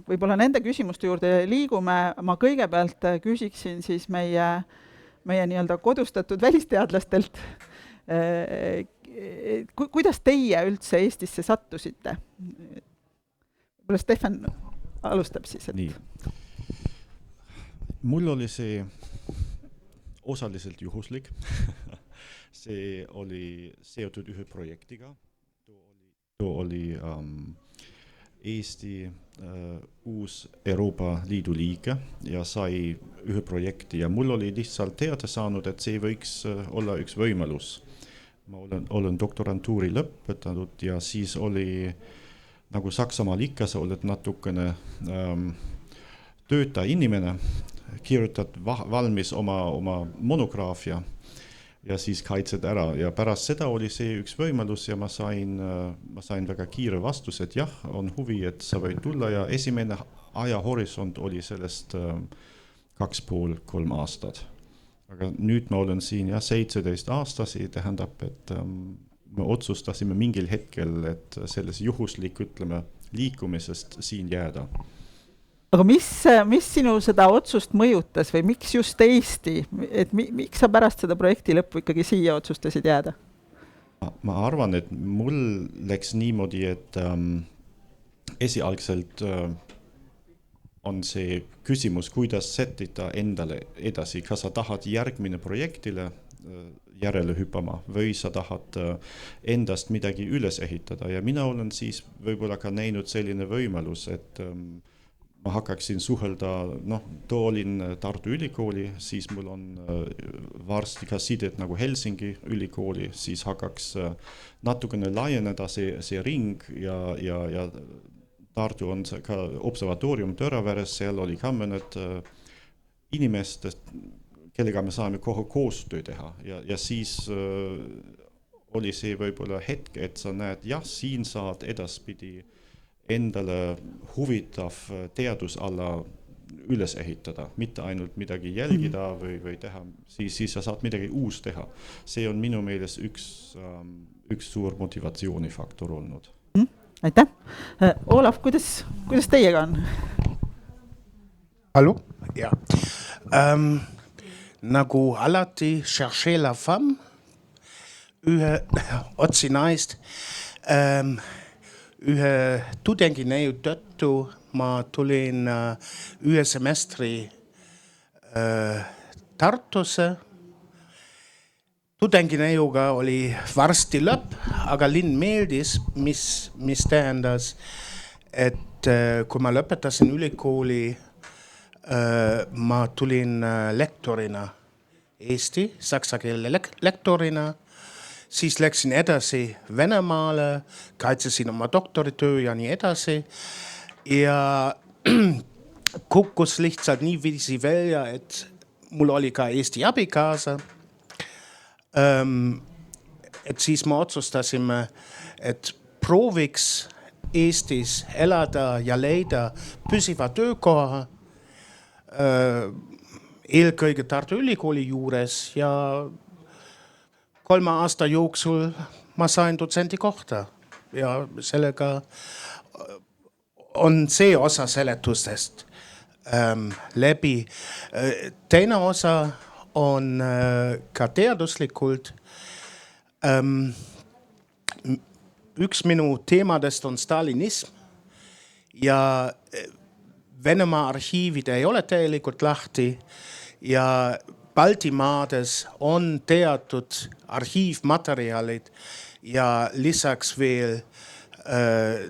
võib-olla nende küsimuste juurde liigume, ma kõigepealt küsiksin siis meie nii-öelda kodustatud välisteadlastelt, kuidas teie üldse Eestisse sattusite? Võib-olla Stefan alustab siis. Nii. Mul oli see osaliselt juhuslik. See oli seotud ühe projektiga. Too oli Eesti uus Euroopa Liidu liige ja sai ühe projekti ja mul oli lihtsalt teada saanud, et see võiks olla üks võimalus. Ma olen doktorantuuri lõpetanud ja siis oli nagu Saksamaal ikka, sa oled natukene töötaja inimene, kirjutad valmis oma monograafia ja siis kaitsed ära ja pärast seda oli see üks võimalus ja ma sain väga kiire vastus, et jah, on huvi, et sa võid tulla ja esimene ajahorisont oli sellest 2,5–3 aastat. Aga nüüd ma olen siin 17 aastasi, tähendab, et me otsustasime mingil hetkel, et selles juhuslik, ütleme, liikumisest siin jääda. Aga mis sinu seda otsust mõjutas või miks just Eesti? Et miks sa pärast seda projekti lõppu ikkagi siia otsustasid jääda? Ma arvan, et mul läks niimoodi, et esialgselt on see küsimus, kuidas sättida endale edasi. Kas sa tahad järgmine projektile järele hüppama või sa tahad endast midagi üles ehitada. Ja mina olen siis võib-olla ka näinud selline võimalus, et ma hakkaksin suhelda, too olin Tartu Ülikooli, siis mul on varsti ka sidet nagu Helsingi ülikooli, siis hakkaks natukene laieneda see ring ja Tartu on ka observatoorium Tõraveres, seal oli ka mõned inimestest, kellega me saame koostöö teha ja siis oli see võib-olla hetk, et sa näed, jah, siin saad edaspidi endale huvitav teadusala üles ehitada, mitte ainult midagi jälgida või teha, siis sa saad midagi uus teha. See on minu meelest üks suur motivatsioonifaktor olnud. Aitäh. Olaf, kuidas teiega on? Hallo? Ja. Nagu alati chercher la femme, otsi naist, ühe tudengineiu tõttu ma tulin ühe semestri Tartusse. Tudengineiuga oli varsti lõpp, aga linn meeldis, mis tähendas, et kui ma lõpetasin ülikooli, ma tulin lektorina Eesti, saksa keele lektorina, siis läksin edasi Venemaale, kaitsesin oma doktoritöö ja nii edasi ja kukkus lihtsalt nii viisi välja, et mul oli ka Eesti abikaasa. Et siis me otsustasime, et prooviks Eestis elada ja leida püsiva töökoha eelkõige Tartu Ülikooli juures ja 3 aasta jooksul ma sain dotsendi kohta ja sellega on see osa seletustest läbi. Teine osa on ka teaduslikult. Üks minu teemadest on stalinism ja Venemaa arhiivid ei ole täielikult lahti ja Baltimaades on teatud arhiivmaterjalid ja lisaks veel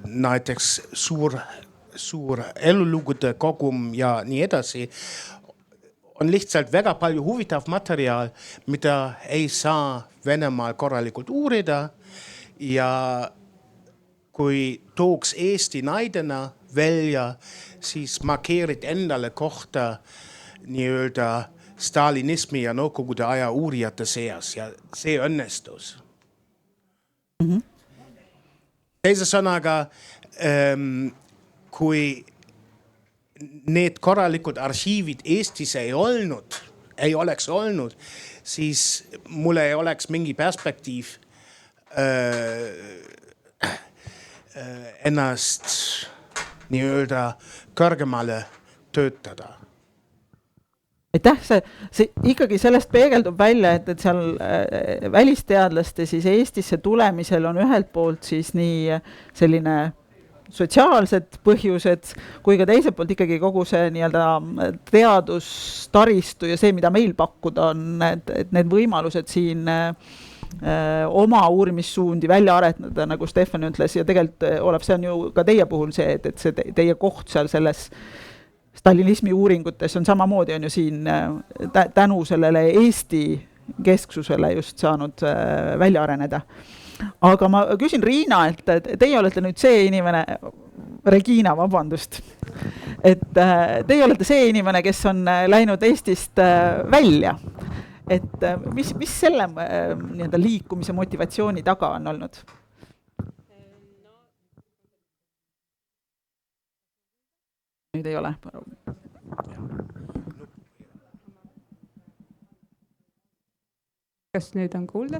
näiteks suur elulugude kogum ja nii edasi. On lihtsalt väga palju huvitav materjal, mida ei saa Venemaal korralikult uurida ja kui tooks Eesti näidena välja, siis markeerid endale kohta nii-öelda stalinismi ja Nõukogude aja uurijate seas ja see õnnestus. Teise sõnaga, kui need korralikud arhiivid Eestis ei oleks olnud, siis mul ei oleks mingi perspektiiv ennast nii-öelda kõrgemale töötada. Aitäh, see ikkagi sellest peegeldub välja, et seal välisteadlaste siis Eestisse tulemisel on ühelt poolt siis nii selline sotsiaalsed põhjused, kui ka teiselt poolt ikkagi kogu see nii-öelda teadustaristu ja see, mida meil pakkuda on, et need võimalused siin oma uurimissuundi välja aretada, nagu Stefan ütles, ja tegelikult Olev, see on ju ka teie puhul see, et see teie koht seal selles stalinismi uuringutes on samamoodi on ju siin tänu sellele Eesti kesksusele just saanud välja areneda. Aga ma küsin Riina, et teie olete nüüd see inimene, Regina, vabandust, et teie olete see inimene, kes on läinud Eestist välja. Et mis selle nii-öelda liikumise motivatsiooni taga on olnud? Nüüd ei ole. Kas nüüd on kuulda?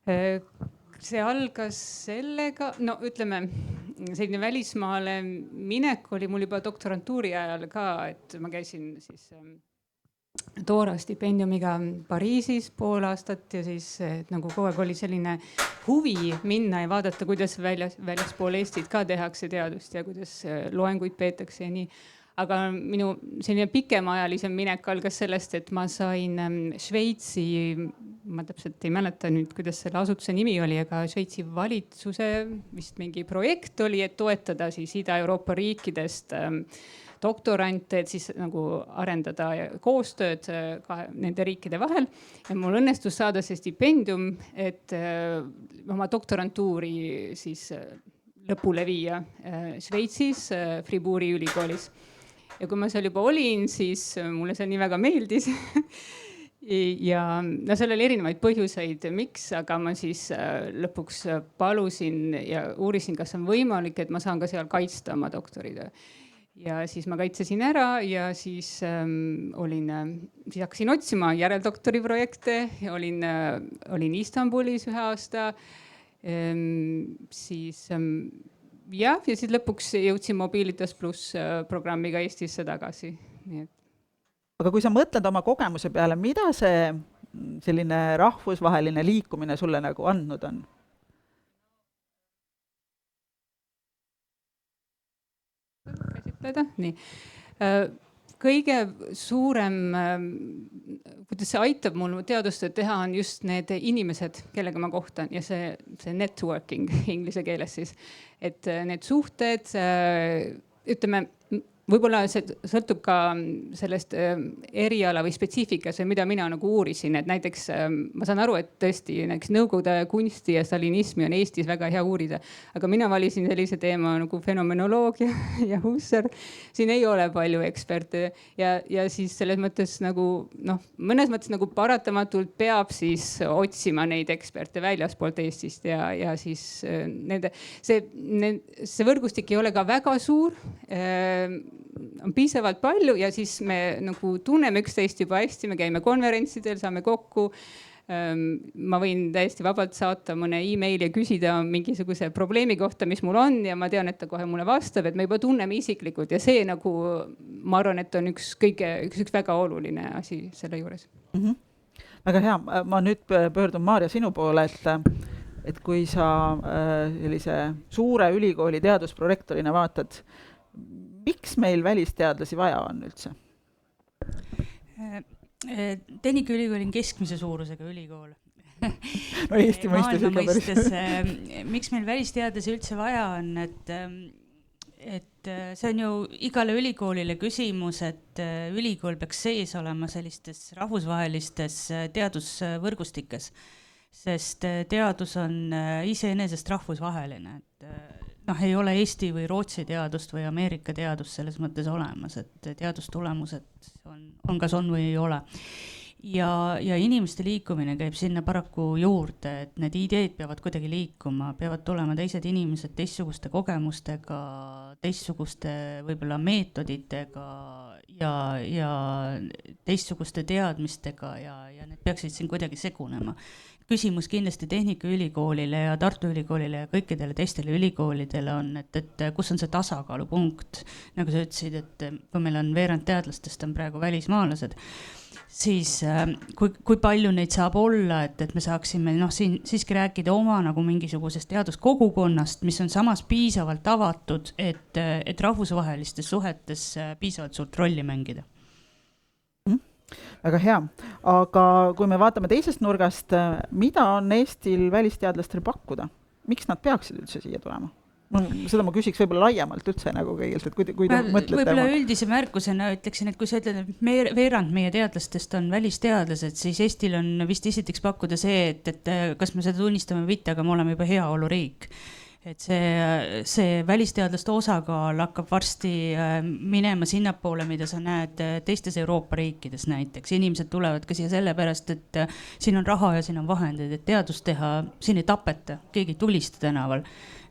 See algas sellega, no ütleme, selline välismaale minek oli mul juba doktorantuuri ajal ka, et ma käisin siis Toora stipendiumiga Pariisis pool aastat ja siis nagu kogu aeg oli selline huvi minna ja vaadata, kuidas väljaspool Eestit ka tehakse teadust ja kuidas loenguid peetakse ja nii. Aga minu selline pikemaajalisem minek algas sellest, et ma sain Šveitsi, ma täpselt ei mäleta nüüd, kuidas selle asutuse nimi oli, aga Šveitsi valitsuse vist mingi projekt oli, et toetada siis Ida-Euroopa riikidest doktorante, et siis nagu arendada koostööd nende riikide vahel. Ja mul õnnestus saada see stipendium, et oma doktorantuuri siis lõpule viia Šveitsis, Fribourgi ülikoolis. Ja kui ma seal juba olin, siis mulle see nii väga meeldis. Ja no seal oli erinevaid põhjuseid, miks, aga ma siis lõpuks palusin ja uurisin, kas on võimalik, et ma saan ka seal kaitsta oma doktoritöö. Ja siis ma kaitsesin ära ja siis siis hakkasin otsima järeldoktori projekte ja olin Istanbulis 1 aasta. Siis ja siis lõpuks jõudsin Mobilitas Plus programmiga Eestisse tagasi. Nii et. Aga kui sa mõtled oma kogemuse peale, mida see selline rahvusvaheline liikumine sulle nagu andnud on? Nii. Kõige suurem, kuidas see aitab mul teadustööd teha, on just need inimesed, kellega ma kohtan ja see networking inglise keeles siis. Et need suhted, ütleme, võib-olla see sõltub ka sellest eriala või spetsiifikas või mida mina nagu uurisin, et näiteks ma saan aru, et tõesti näiteks nõukogude kunsti ja stalinismi on Eestis väga hea uurida, aga mina valisin sellise teema nagu fenomenoloogia ja Husserl. Siin ei ole palju eksperte ja siis selles mõttes nagu, mõnes mõttes nagu paratamatult peab siis otsima neid eksperte väljaspoolt Eestist ja siis see võrgustik ei ole ka väga suur, on piisavalt palju ja siis me nagu tunneme üksteist juba hästi, me käime konverentsidel, saame kokku. Ma võin täiesti vabalt saata mõne emaili ja küsida mingisuguse probleemi kohta, mis mul on ja ma tean, et ta kohe mulle vastab, et me juba tunneme isiklikult ja see nagu, ma arvan, et on üks väga oluline asi selle juures. Väga hea, ma nüüd pöördun Maarja sinu poole, et kui sa sellise suure ülikooli teadusprorektorina vaatad, miks meil välisteadlasi vaja on üldse? Tehnika ülikool on keskmise suurusega ülikool. No Eesti mõistes ikka päris. Miks meil välisteadlasi üldse vaja on, et see on ju igale ülikoolile küsimus, et ülikool peaks sees olema sellistes rahvusvahelistes teadusvõrgustikes, sest teadus on iseenesest rahvusvaheline, et ei ole Eesti või Rootsi teadust või Ameerika teadust selles mõttes olemas, et teadustulemused on kas on või ei ole. ja inimeste liikumine käib sinna paraku juurde, et need ideed peavad kuidagi liikuma, peavad tulema teised inimesed teistsuguste kogemustega, teistsuguste võib-olla meetoditega ja teistsuguste teadmistega ja need peaksid siin kuidagi segunema. Küsimus kindlasti Tehnikaülikoolile ja Tartu Ülikoolile ja kõikidele teistele ülikoolidele on, et kus on see tasakaalupunkt, nagu sa ütlesid, et kui meil on veerand teadlastest on praegu välismaalased, siis kui palju neid saab olla, et me saaksime siin siiski rääkida oma nagu mingisugusest teaduskogukonnast, mis on samas piisavalt avatud, et rahvusvahelistes suhetes piisavalt suurt rolli mängida. Väga hea, aga kui me vaatame teisest nurgast, mida on Eestil välisteadlastel pakkuda? Miks nad peaksid üldse siia tulema? Seda ma küsiks võib-olla laiemalt üldse nagu kõigilt, et kui te mõtlete... Võib-olla üldise märkusena ütleksin, et kui sa ütled, et veerand meie teadlastest on välisteadlased, siis Eestil on vist esiteks pakkuda see, et kas me seda tunnistame või mitte, aga me oleme juba heaoluriik. Et see välisteadlaste osakaal hakkab varsti minema sinnapoole, mida sa näed teistes Euroopa riikides näiteks. Inimesed tulevad ka siia sellepärast, et siin on raha ja siin on vahendid, et teadust teha, siin ei tapeta, keegi ei tulista tänaval.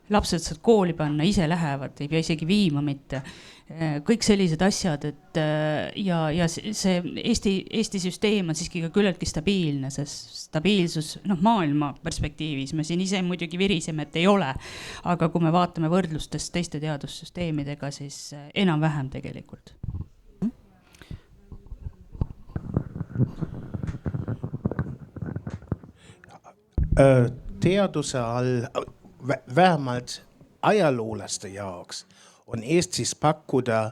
Lapsed saad kooli panna, ise lähevad, ei pea isegi viima mitte. Kõik sellised asjad, et ja see Eesti süsteem on siiski ka küllaltki stabiilne, sest stabiilsus maailma perspektiivis me siin ise muidugi viriseme, et ei ole, aga kui me vaatame võrdlustest teiste teadussüsteemidega, siis enam-vähem tegelikult. Teaduse all vähemalt ajaloolaste jaoks on Eestis pakkuda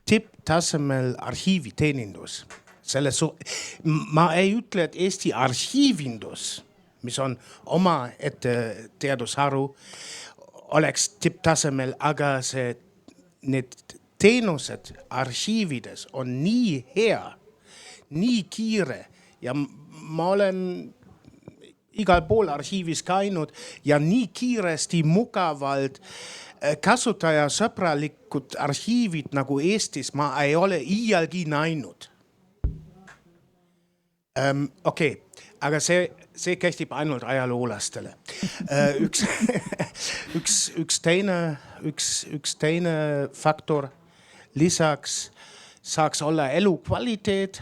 tipptasemel arhiiviteenindus. Ma ei ütle, et Eesti arhiivindus, mis on oma teadusharu, oleks tipptasemel, aga need teenused arhiivides on nii hea, nii kiire ja ma olen igal pool arhiivis käinud ja nii kiiresti mugavalt kasutajasõbralikud arhiivid nagu Eestis ma ei ole iialgi näinud. Okei, aga see kehtib ainult ajaloolastele. Üks teine faktor lisaks saaks olla elukvaliteet,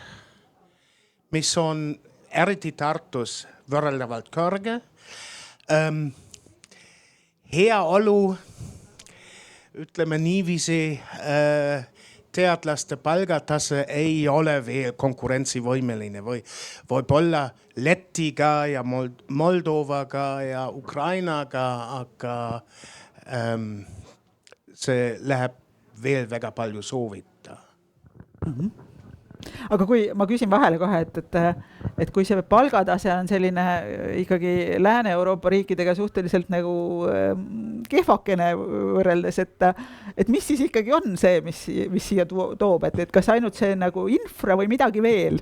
mis on eriti Tartus võrreldavalt kõrge. Heaolu, ütleme niiviisi, teadlaste palgatase ei ole veel konkurentsivõimeline või võib-olla Lätiga ja Moldovaga ja Ukrainaga, aga see läheb veel väga palju soovita. Aga kui ma küsin vahele kohe, et kui see palgatase on selline ikkagi Lääne-Euroopa riikidega suhteliselt nagu kehvakene võrreldes, et mis siis ikkagi on see, mis siia toob, et kas ainult see nagu infra või midagi veel?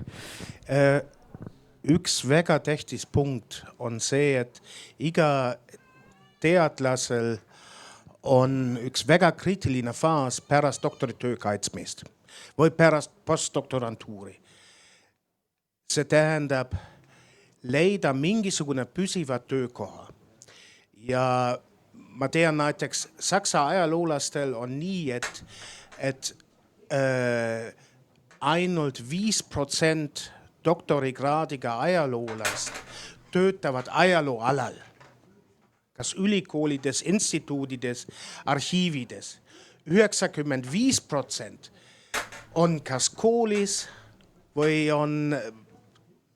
Üks väga tähtis punkt on see, et iga teadlasel on üks väga kriitiline faas pärast doktoritöö kaitsmist või pärast postdoktorantuuri. See tähendab leida mingisugune püsiva töökoha. Ja ma tean näiteks Saksa ajaloolastel on nii, et ainult 5% doktorikraadiga ajaloolast töötavad ajalooalal. Kas ülikoolides, instituudides, arhiivides. 95% on kas koolis või on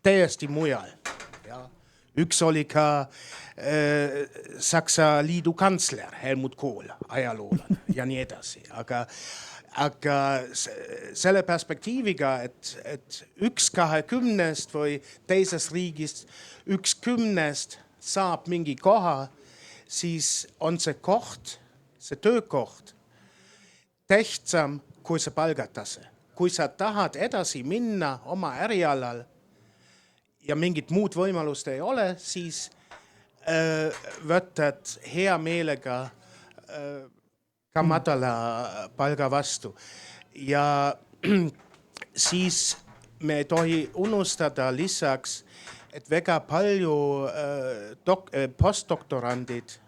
täiesti mujal. Ja. Üks oli ka Saksa liidu kantsler Helmut Kohl, ajaloolane ja nii edasi. Aga selle perspektiiviga, et 1/20 või teises riigist 1/10 saab mingi koha, siis on see koht, see töökoht tähtsam kui see palgatase. Kui sa tahad edasi minna oma ärialal ja mingit muud võimalust ei ole, siis võtad hea meelega ka madala palga vastu. Ja siis me ei tohi unustada lisaks, et väga palju postdoktorandid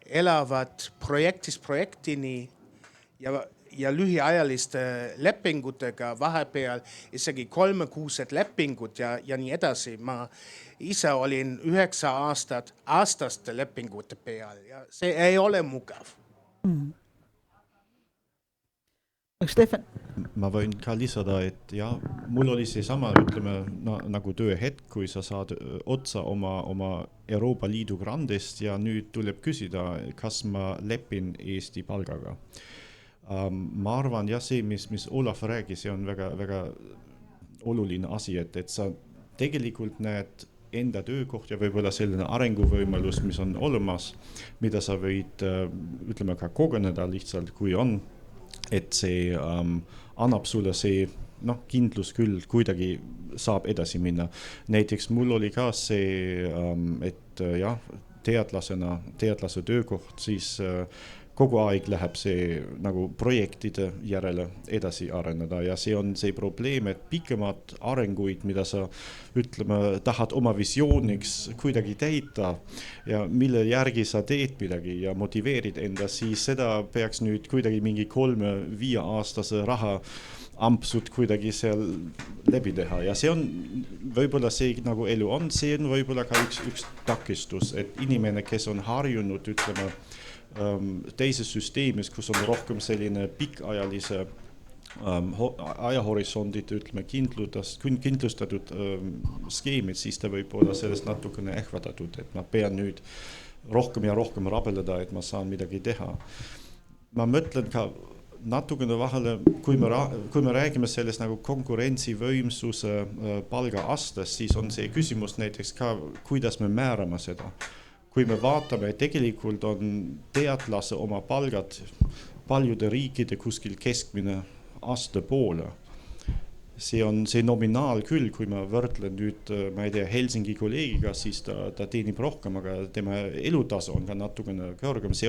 elavad projektist projektini ja lühiajaliste lepingutega vahepeal isegi 3-kuused lepingud ja nii edasi. Ma ise olin 9 aastat aastaste lepingute peal ja see ei ole mugav. Stefan? Ma võin ka lisada, et ja, mul oli see sama, ütleme, nagu tööhetk, kui sa saad otsa oma Euroopa Liidu grandist ja nüüd tuleb küsida, kas ma lepin Eesti palgaga. Ma arvan, ja see, mis Olaf räägis, see on väga, väga oluline asi, et sa tegelikult näed enda töökoht ja võib-olla selline arenguvõimalus, mis on olemas, mida sa võid, ütleme, ka kogeneda lihtsalt, kui on, et see annab sulle see kindlus küll kuidagi saab edasi minna. Näiteks mul oli ka see, et jah, teadlase töökoht, siis kogu aeg läheb see nagu projektide järele edasi areneda ja see on see probleem, et pikemad arenguid, mida sa ütleme, tahad oma visiooniks kuidagi täita ja mille järgi sa teed midagi ja motiveerid enda, siis seda peaks nüüd kuidagi mingi 3-5 aastase raha ampsud kuidagi seal läbi teha ja see on võib-olla see nagu elu on, see on võib-olla ka üks takistus, et inimene, kes on harjunud, ütleme, teises süsteemis, kus on rohkem selline pikaajalise ajahorisondid, ütleme, kindlustatud skeemid, siis ta võib olla sellest natukene ehvatatud, et ma pean nüüd rohkem ja rohkem rabeleda, et ma saan midagi teha. Ma mõtlen ka natukene vahele, kui me räägime sellest nagu konkurentsivõimsuse palgaastest, siis on see küsimus näiteks ka, kuidas me määrame seda. Kui me vaatame, tegelikult on teadlase oma palgad paljude riikide kuskil keskmine aasta poole. See on see nominaal küll, kui ma võrdlen nüüd, ma ei tea, Helsingi kolleegiga, siis ta teenib rohkem, aga tema elutasu on ka natukene kõrgem. See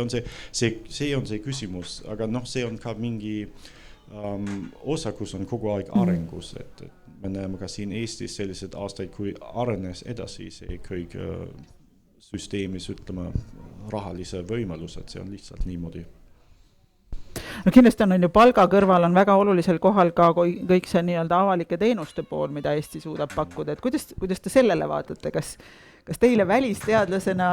on see küsimus, aga see on ka mingi osa, kus on kogu aeg arengus, et me näeme ka siin Eestis sellised aastaid, kui arenes edasi see kõik süsteemis, ütleme, rahalise võimalused, see on lihtsalt niimoodi. No kindlasti on ju palga kõrval on väga olulisel kohal ka kõik see nii-öelda avalike teenuste pool, mida Eesti suudab pakkuda, et kuidas te sellele vaatate, kas teile välisteadlasena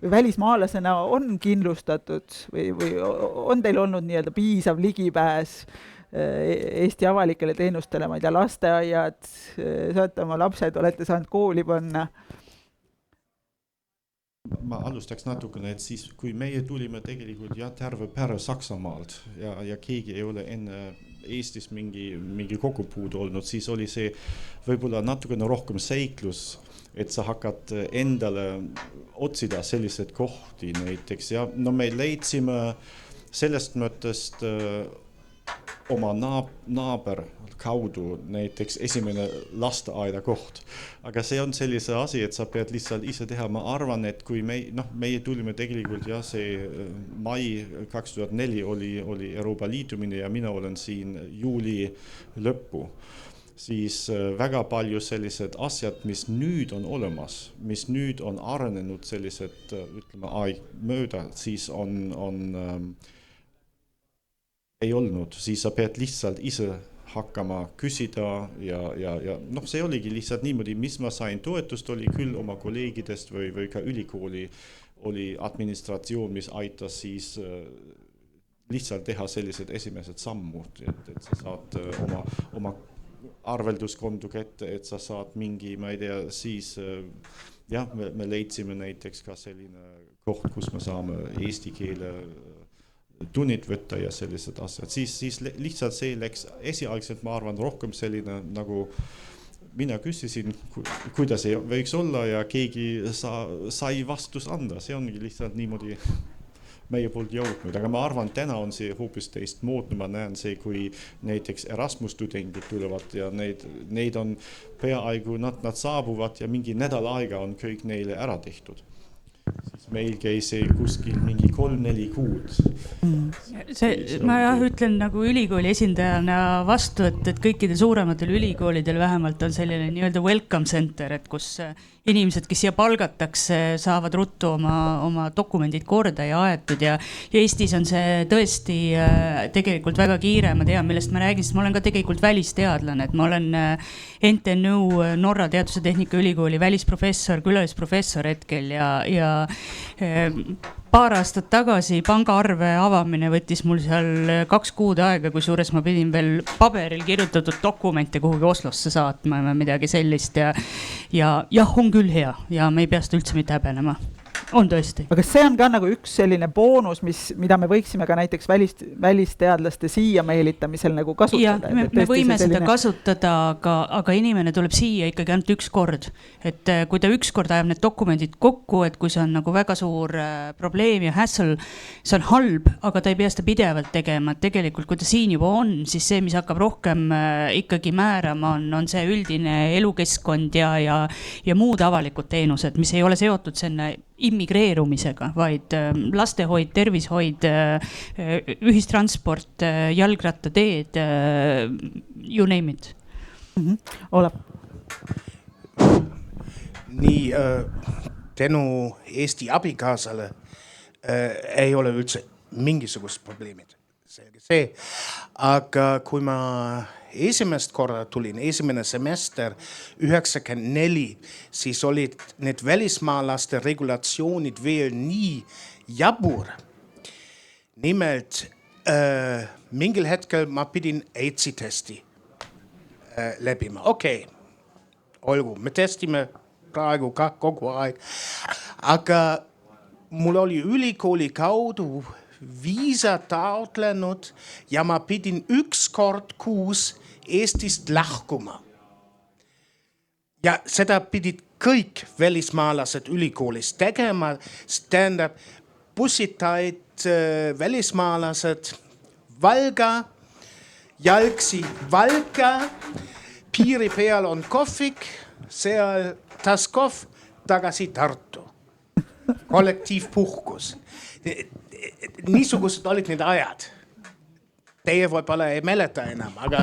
või välismaalasena on kindlustatud või on teil olnud nii-öelda piisav ligipääs Eesti avalikele teenustele, ma ei tea, lasteaiad, saate oma lapsed, olete saanud kooli panna? Ma alustaks natukene, et siis kui meie tulime tegelikult terve pära Saksamaalt ja keegi ei ole enne Eestis mingi kokkupuudu olnud, siis oli see võib-olla natukene rohkem seiklus, et sa hakkad endale otsida sellised kohti näiteks ja me leidsime sellest mõttest oma naaber kaudu näiteks esimene lasteaeda koht. Aga see on sellise asi, et sa pead lihtsalt ise teha. Ma arvan, et kui meie tulime tegelikult see mai 2004 oli Euroopa liitumine ja mina olen siin juuli lõppu, siis väga palju sellised asjad, mis nüüd on olemas, mis nüüd on arenenud sellised, ütleme, aeg mööda, siis ei olnud, siis sa pead lihtsalt ise hakkama küsida ja see oligi lihtsalt niimoodi, mis ma sain toetust, oli küll oma kolleegidest või ka ülikooli oli administratsioon, mis aitas siis lihtsalt teha sellised esimesed sammud, et sa saad oma arvelduskonto kätte, et sa saad mingi, ma ei tea, siis me leidsime näiteks ka selline koht, kus me saame eesti keele tunnid võtta ja sellised asjad. Siis lihtsalt see läks esialgselt, ma arvan, rohkem selline, nagu mina küsisin, kuidas ei võiks olla ja keegi sai vastus anda. See ongi lihtsalt niimoodi meie poolt jõudnud, aga ma arvan, täna on see hoopis teist moodne. Ma näen see, kui näiteks Erasmus tudengid tulevad ja neid on peaaegu, nad saabuvad ja mingi nädal aega on kõik neile ära tehtud. meil käis see kuskil mingi 3-4 kuud. Ma ütlen nagu ülikooli esindajana vastu, et kõikidel suurematel ülikoolidel vähemalt on selline nii-öelda welcome center, et kus inimesed, kes siia palgatakse, saavad ruttu oma dokumendid korda ja aetud ja Eestis on see tõesti tegelikult väga kiire. Ma tean, millest ma räägin, sest ma olen ka tegelikult välisteadlane, et ma olen NTNU Norra Teadus- ja Tehnikaülikooli välisprofessor, külalisprofessor hetkel ja paar aastat tagasi pangaarve avamine võttis mul seal 2 kuud aega, kusjuures ma pidin veel paberil kirjutatud dokumente kuhugi Oslosse saatma või midagi sellist ja jah, on küll hea ja me ei pea seda üldse mitte häbenema. On tõesti. Aga see on ka nagu üks selline boonus, mida me võiksime ka näiteks välisteadlaste siia meelitamisel nagu kasutada. Ja, me võime seda kasutada, aga inimene tuleb siia ikkagi ainult 1 kord. Et kui ta 1 kord ajab need dokumendid kokku, et kui see on nagu väga suur probleem ja hassle, see on halb, aga ta ei pea seda pidevalt tegema. Et tegelikult, kui ta siin juba on, siis see, mis hakkab rohkem ikkagi määrama, on see üldine elukeskkond ja muud avalikud teenused, mis ei ole seotud selle immigreerumisega, vaid lastehoid, tervishoid, ühistransport, jalgrattateed, you name it. Olav. Nii tänu Eesti abikaasale ei ole üldse mingisugust probleemid. Selge see. Aga kui ma esimest korda tulin, esimene semester 94, siis olid need välismaalaste regulatsioonid veel nii jabur. Nimelt, mingil hetkel ma pidin AIDS-i testi läbima. Okei, olgu, me testime praegu ka kogu aeg. Aga mul oli ülikooli kaudu viisa taotlenud ja ma pidin 1 kord kuus Eestist lahkuma. Ja seda pidid kõik välismaalased ülikoolis tegema. Tähendab, bussitaid välismaalased Valga, jalgsi Valka, piiri peal on kohvik, seal Taskov, tagasi Tartu. Kollektiivpuhkus. Niisugused olid need ajad. Teie võib-olla ei mäleta enam, aga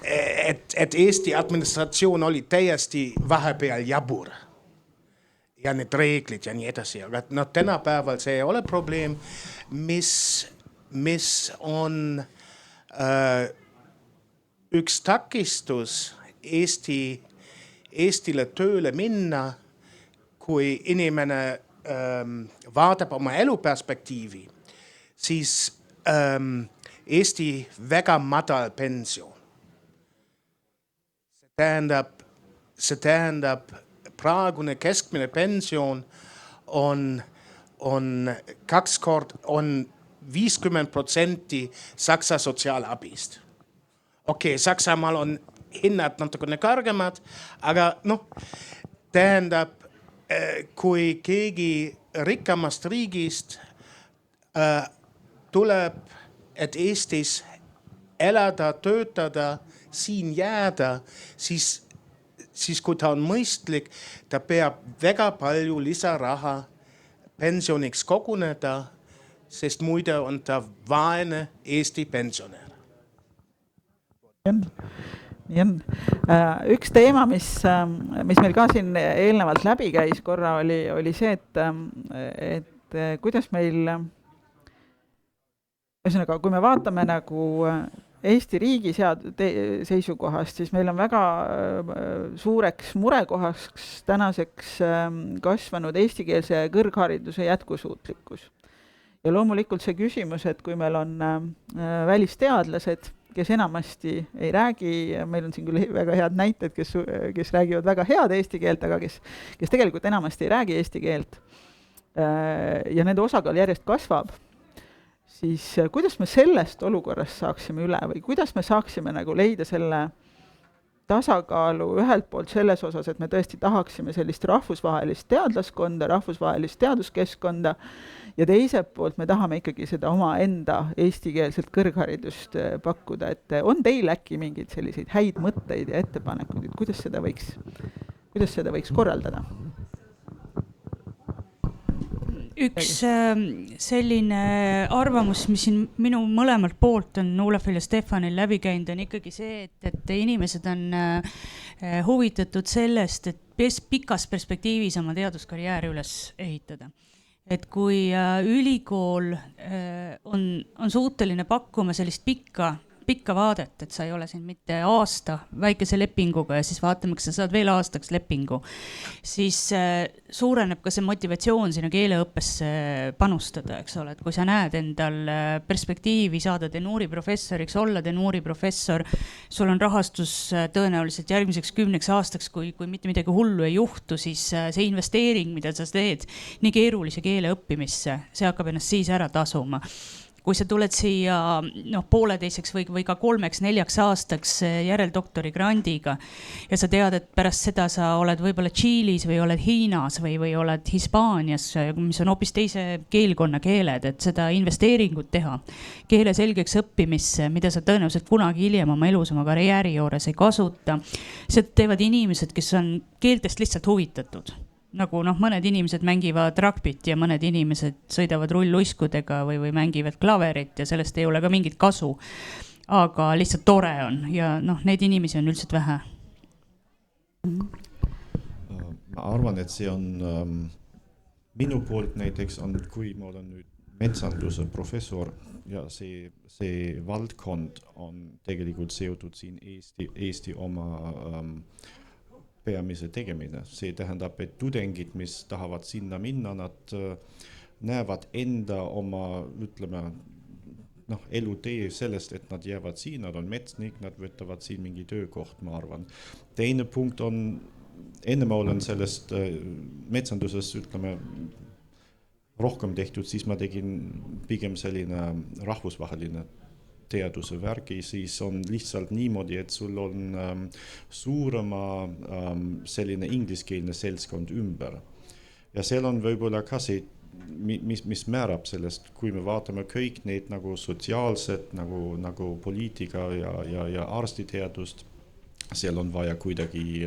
et Eesti administratsioon oli täiesti vahepeal jabur. Ja need reeglid ja nii edasi. Aga tänapäeval see ei ole probleem, mis on üks takistus Eestile tööle minna, kui inimene vaatab oma eluperspektiivi, siis Eesti väga madal pension. See tähendab praegune keskmine pension on 2 kord, on 50% Saksa sotsiaalabist. Okei, Saksamaal on hinnad natukene kõrgemad, aga tähendab, kui keegi rikkamast riigist tuleb, et Eestis elada, töötada, siin jääda, siis kui ta on mõistlik, ta peab väga palju lisaraha pensioniks koguneda, sest muide on ta vaene Eesti pensionär. Üks teema, mis meil ka siin eelnevalt läbi käis korra, oli see, et kuidas meil, ühesõnaga, kui me vaatame nagu Eesti riigi seisukohast, siis meil on väga suureks murekohaks tänaseks kasvanud eestikeelse kõrghariduse jätkusuutlikkus. Ja loomulikult see küsimus, et kui meil on välisteadlased, kes enamasti ei räägi, meil on siin küll väga head näited, kes räägivad väga head eesti keelt, aga kes tegelikult enamasti ei räägi eesti keelt ja nende osakaal järjest kasvab, siis kuidas me sellest olukorrast saaksime üle või kuidas me saaksime nagu leida selle tasakaalu ühelt poolt selles osas, et me tõesti tahaksime sellist rahvusvahelist teadlaskonda, rahvusvahelist teaduskeskkonda ja teiselt poolt me tahame ikkagi seda oma enda eestikeelselt kõrgharidust pakkuda, et on teil äkki mingeid selliseid häid mõtteid ja ettepanekuid, et kuidas seda võiks korraldada? üks selline arvamus, mis siin minu mõlemalt poolt on Olafil ja Stefanil läbi käinud, on ikkagi see, et inimesed on huvitatud sellest, et pikas perspektiivis oma teaduskarjääri üles ehitada. Et kui ülikool on suuteline pakkuma sellist pikka vaadet, et sa ei ole siin mitte aasta väikese lepinguga ja siis vaatame, kas sa saad veel aastaks lepingu, siis suureneb ka see motivatsioon sinna keeleõppesse panustada, eks ole, et kui sa näed endal perspektiivi saada tenuuriprofessoriks, olla tenuuriprofessor, sul on rahastus tõenäoliselt järgmiseks 10 aastaks, kui mitte midagi hullu ei juhtu, siis see investeering, mida sa teed nii keerulise keele õppimisse, see hakkab ennast siis ära tasuma. Kui sa tuled siia pooleteiseks või ka 3-4 aastaks järeldoktori grandiga ja sa tead, et pärast seda sa oled võib-olla Tšiilis või oled Hiinas või oled Hispaanias, mis on hoopis teise keelkonna keeled, et seda investeeringut teha keele selgeks õppimisse, mida sa tõenäoliselt kunagi hiljem oma elus, oma karjääri juures ei kasuta. Seda teevad inimesed, kes on keeltest lihtsalt huvitatud. Nagu mõned inimesed mängivad rugbyt ja mõned inimesed sõidavad rulluiskudega või mängivad klaverit ja sellest ei ole ka mingit kasu. Aga lihtsalt tore on ja neid inimesi on üldiselt vähe. Ma arvan, et see on minu poolt näiteks on, kui ma olen nüüd metsanduse professor ja see valdkond on tegelikult seotud siin Eesti oma peamise tegemine. See tähendab, et tudengid, mis tahavad sinna minna, nad näevad enda oma, ütleme, elutee sellest, et nad jäävad siin, nad on metsnik, nad võtavad siin mingi töökoht, ma arvan. Teine punkt on, enne ma olen sellest metsanduses, ütleme, rohkem tehtud, siis ma tegin pigem selline rahvusvaheline teaduse värgi, siis on lihtsalt niimoodi, et sul on suurema selline ingliskeelne seltskond ümber. Ja seal on võib-olla ka see, mis määrab sellest, kui me vaatame kõik neid nagu sotsiaalset, nagu poliitika ja arstiteadust, seal on vaja kuidagi,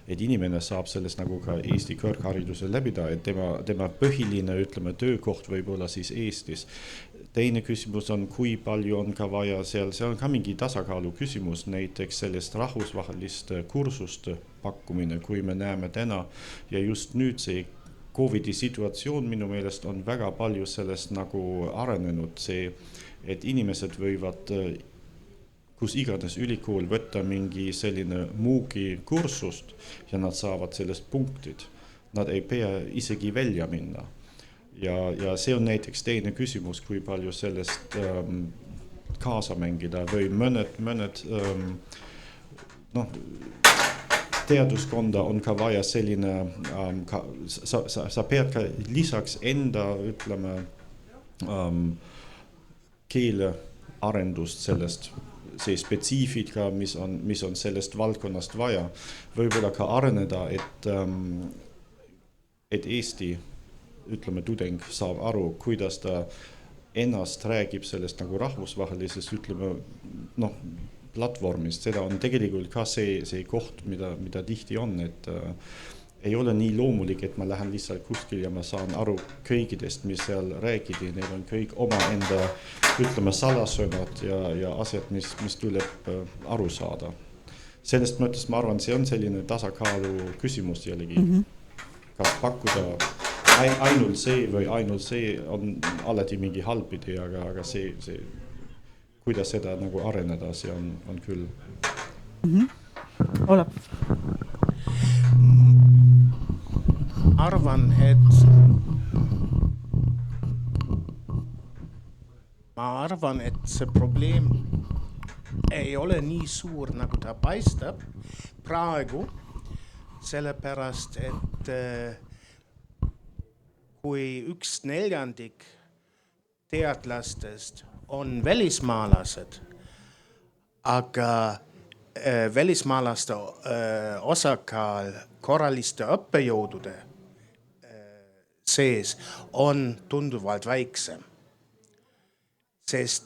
et inimene saab sellest nagu ka Eesti kõrghariduse läbida, et tema põhiline, ütleme, töökoht võib-olla siis Eestis. Teine küsimus on, kui palju on ka vaja seal on ka mingi tasakaalu küsimus, näiteks sellest rahvusvahelist kursuste pakkumine, kui me näeme täna ja just nüüd see COVID-i situatsioon minu meelest on väga palju sellest nagu arenenud see, et inimesed võivad kus iganes ülikool võtta mingi selline muugi kursust ja nad saavad sellest punktid. Nad ei pea isegi välja minna. Ja see on näiteks teine küsimus, kui palju sellest kaasa mängida või mõned teaduskonda on ka vaja selline, sa pead ka lisaks enda, ütleme, keele arendust sellest, see spetsiifika, mis on sellest valdkonnast vaja, võib-olla ka areneda, et Eesti ütleme, tudeng saab aru, kuidas ta ennast räägib sellest nagu rahvusvahelisest, ütleme, platvormist. Seda on tegelikult ka see koht, mida tihti on, et ei ole nii loomulik, et ma lähen lihtsalt kuskil ja ma saan aru kõigidest, mis seal räägidi. Neil on kõik oma enda, ütleme, salasõnad ja asjad, mis tuleb aru saada. Sellest mõttes ma arvan, see on selline tasakaalu küsimus jällegi. Kas pakkuda ainult see on alati mingi halb idee, aga see kuidas seda nagu areneda, see on küll. Olab. Ma arvan, et see probleem ei ole nii suur, nagu ta paistab praegu, sellepärast, et kui 1/4 teadlastest on välismaalased, aga välismaalaste osakaal korraliste õppejõudude sees on tunduvalt väiksem. Sest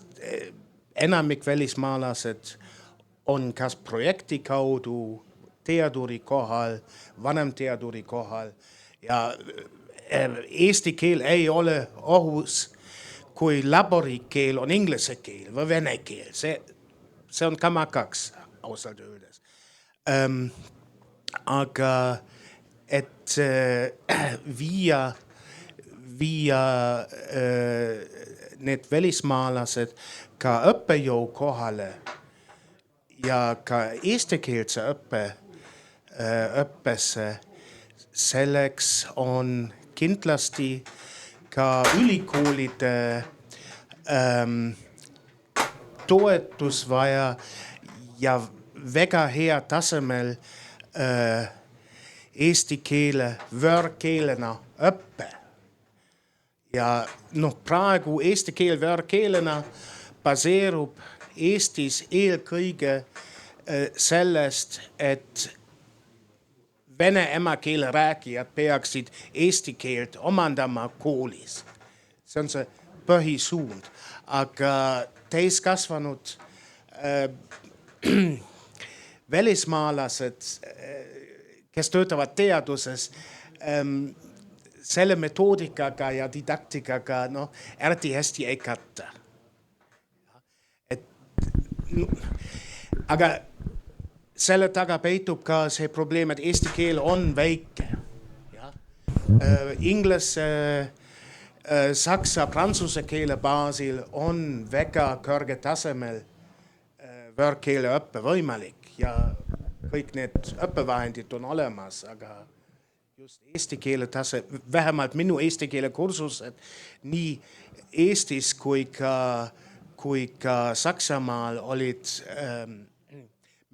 enamik välismaalased on kas projekti kaudu teaduri kohal, vanemteaduri kohal ja eesti keel ei ole ohus, kui laborikeel on inglise keel või vene keel. See on kamakaks ausalt öeldes. Aga et viia need välismaalased ka õppejõu kohale ja ka eestikeelse õppesse, selleks on kindlasti ka ülikoolide toetus vaja ja väga hea tasemel eesti keele võõrkeelena õppe. Ja praegu eesti keel võõrkeelena baseerub Eestis eelkõige sellest, et vene emakeele rääkijad peaksid eesti keelt omandama koolis. See on see põhisuund. Aga täiskasvanud välismaalased, kes töötavad teaduses, selle metoodikaga ja didaktikaga eriti hästi ei katta. Aga selle taga peitub ka see probleem, et eesti keel on väike. Inglise, saksa, prantsuse keele baasil on väga kõrge tasemel võõrkeele õppe võimalik ja kõik need õppevahendid on olemas, aga just eesti keele tase, vähemalt minu eesti keele kursused nii Eestis kui ka Saksamaal olid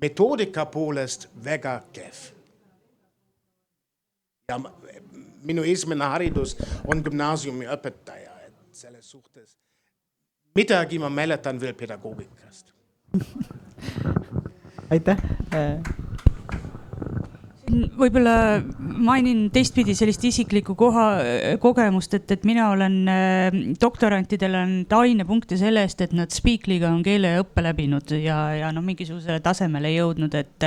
metoodika poolest väga kehv. Ja minu esimene haridus on gümnaasiumi õpetaja, et selles suhtes midagi ma mäletan veel pedagoogikast. Aitäh. Võib-olla mainin teistpidi sellist isiklikku kogemust, et mina olen doktorantidele ainepunkte selle eest, et nad Speakly'ga on keeleõppe läbinud ja mingisugusele tasemele jõudnud, et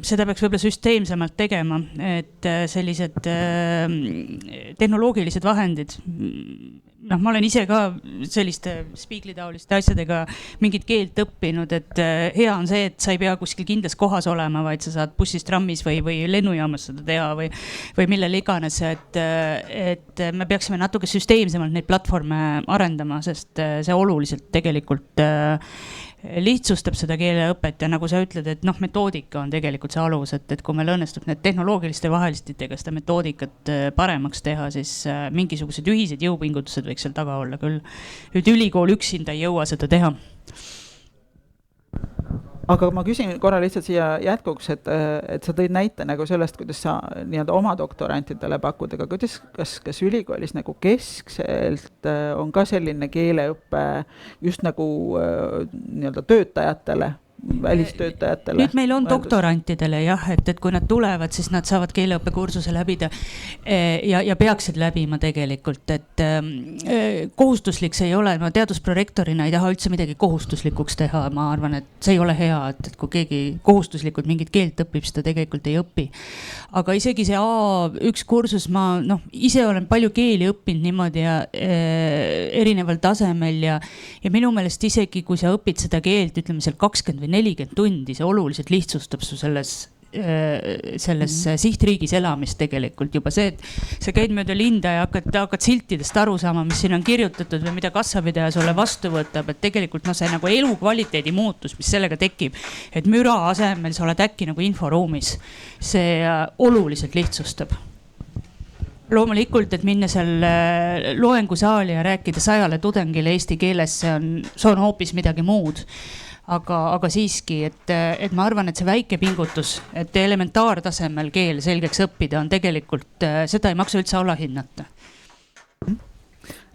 seda peaks võib-olla süsteemsemalt tegema, et sellised tehnoloogilised vahendid, ma olen ise ka selliste Speakly-taoliste asjadega mingit keelt õppinud, et hea on see, et sa ei pea kuskil kindlas kohas olema, vaid sa saad bussis, trammis või lennujaamas seda teha või millel iganes, et me peaksime natuke süsteemsemalt neid platvorme arendama, sest see oluliselt tegelikult lihtsustab seda keeleõpet ja nagu sa ütled, et metoodika on tegelikult see alus, et kui meil õnnestub need tehnoloogiliste vahelistitega seda metoodikat paremaks teha, siis mingisugused ühised jõupingutused võiks seal taga olla küll. Nüüd ülikool üksinda ei jõua seda teha. Aga ma küsin korra lihtsalt siia jätkuks, et sa tõid näite nagu sellest, kuidas sa nii-öelda oma doktorantidele pakud, aga kas ülikoolis nagu keskselt on ka selline keeleõppe just nagu nii-öelda töötajatele, välistöötajatele? Nüüd meil on doktorantidele et kui nad tulevad, siis nad saavad keeleõppekursuse läbida ja peaksid läbima tegelikult, et kohustuslik see ei ole, ma teadusprorektorina ei taha üldse midagi kohustuslikuks teha, ma arvan, et see ei ole hea, et kui keegi kohustuslikult mingit keelt õpib, seda tegelikult ei õpi. Aga isegi see A1 kursus, ma ise olen palju keeli õppinud niimoodi ja erineval tasemel ja minu meelest isegi, kui sa õpid seda keelt, ütleme seal 20 või 40 tundi, see oluliselt lihtsustab su selles sihtriigis elamist tegelikult juba see, et sa käid mööda linda ja hakkad siltidest aru saama, mis siin on kirjutatud või mida kassapidaja sulle vastu võtab, et tegelikult see nagu elukvaliteedi muutus, mis sellega tekib, et müra asemel sa oled äkki nagu inforuumis, see oluliselt lihtsustab. Loomulikult, et minna seal loengusaali ja rääkida 100 tudengile eesti keeles, see on hoopis midagi muud. Aga siiski, et ma arvan, et see väike pingutus, et elementaartasemel keel selgeks õppida on tegelikult, seda ei maksa üldse alahinnata.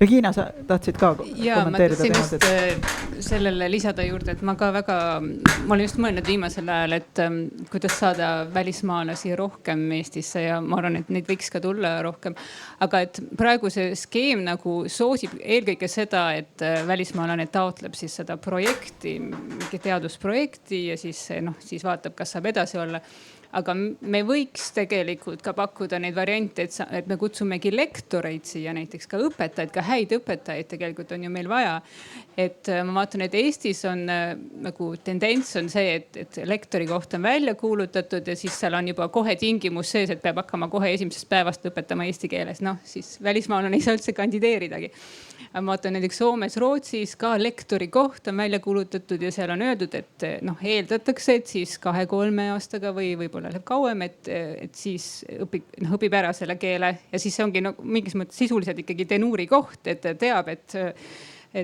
Regina, sa tahtsid ka kommenteerida? Ma tahtsin sellele lisada juurde, et ma olen just mõelnud viimasel ajal, et kuidas saada välismaalasi rohkem Eestisse ja ma arvan, et neid võiks ka tulla rohkem. Aga et praegu see skeem nagu soosib eelkõige seda, et välismaalane taotleb siis seda projekti, mingi teadusprojekti ja siis vaatab, kas saab edasi olla. aga me võiks tegelikult ka pakkuda neid variante, et me kutsumegi lektoreid siia, näiteks ka õpetajaid, ka häid õpetajaid tegelikult on ju meil vaja. Et ma vaatan, et Eestis on nagu tendents on see, et lektori koht on välja kuulutatud ja siis seal on juba kohe tingimus sees, et peab hakkama kohe esimesest päevast õpetama eesti keeles. Noh, siis välismaalane ei saa üldse kandideeridagi. Ma vaatan näiteks Soomes, Rootsis ka lektori koht on välja kuulutatud ja seal on öeldud, et eeldatakse, et siis 2-3 aastaga või võib-olla läheb kauem, et siis õpib ära selle keele ja siis see ongi mingis mõttes sisuliselt ikkagi tenuuri koht, et ta teab, et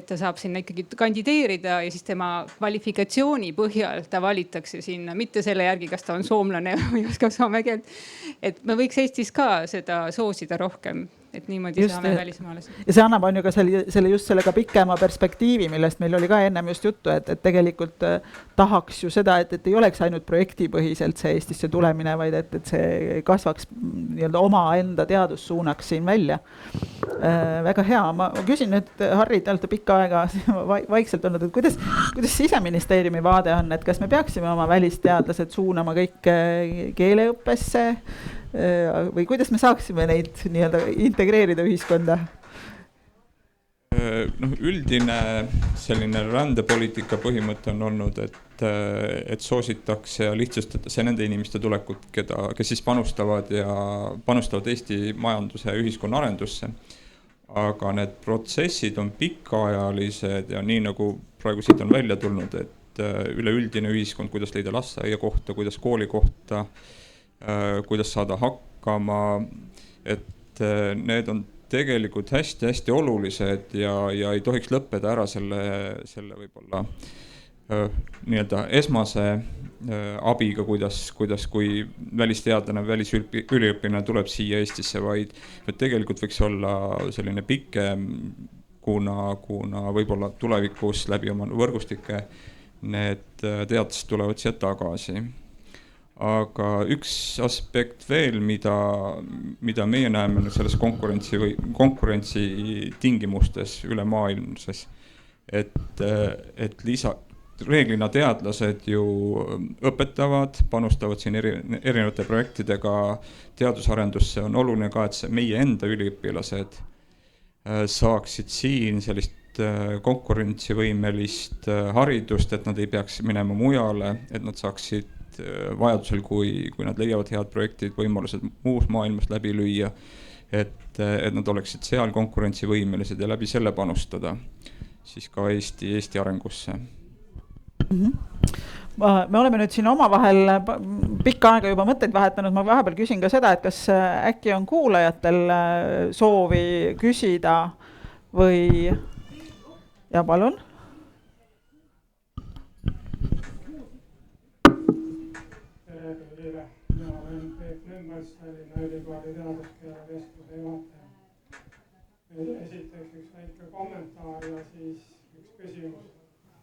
ta saab sinna ikkagi kandideerida ja siis tema kvalifikatsiooni põhjal ta valitakse sinna, mitte selle järgi, kas ta on soomlane või oskab soome keelt. Et me võiks Eestis ka seda soosida rohkem, et niimoodi just, saame välismaalasi. Ja see annab on ju ka sellega pikema perspektiivi, millest meil oli ka ennem just juttu, et tegelikult tahaks ju seda, et ei oleks ainult projektipõhiselt see Eestisse tulemine, vaid et see kasvaks nii-öelda oma enda teadussuunaks siin välja. Väga hea. Ma küsin nüüd, Harri, te olete pikka aega vaikselt olnud, et kuidas Siseministeeriumi vaade on, et kas me peaksime oma välisteadlased suunama kõik keeleõppesse või kuidas me saaksime neid nii-öelda integreerida ühiskonda? Üldine selline rändepoliitika põhimõte on olnud, et soositakse ja lihtsustatakse nende inimeste tulekut, kes siis panustavad Eesti majanduse ja ühiskonna arendusse. Aga need protsessid on pikaajalised ja nii nagu praegu siit on välja tulnud, et üleüldine ühiskond, kuidas leida lasteaia kohta, kuidas kooli kohta, kuidas saada hakkama, et need on tegelikult hästi-hästi olulised ja ei tohiks lõppeda ära selle võib-olla nii-öelda esmase abiga, kuidas kui välisteadlane, välisüliõpilane tuleb siia Eestisse, vaid tegelikult võiks olla selline pikem, kuna võib-olla tulevikus läbi oma võrgustike need teadlased tulevad siia tagasi. Aga üks aspekt veel, mida meie näeme selles konkurentsi tingimustes ülemaailmses, et reeglina teadlased ju õpetavad, panustavad siin erinevate projektidega teadusarendusse, on oluline ka, et meie enda üliõpilased saaksid siin sellist konkurentsivõimelist haridust, et nad ei peaks minema mujale, et nad saaksid vajadusel, kui nad leiavad head projektid, võimalused muus maailmas läbi lüüa, et nad oleksid seal konkurentsivõimelised ja läbi selle panustada siis ka Eesti arengusse. Me oleme nüüd siin omavahel pikka aega juba mõtteid vahetanud, ma vahepeal küsin ka seda, et kas äkki on kuulajatel soovi küsida või ja palun. Tallinna Ülikooli teaduskeele keskuse juhataja. Esiteks üks väike kommentaar ja siis üks küsimus.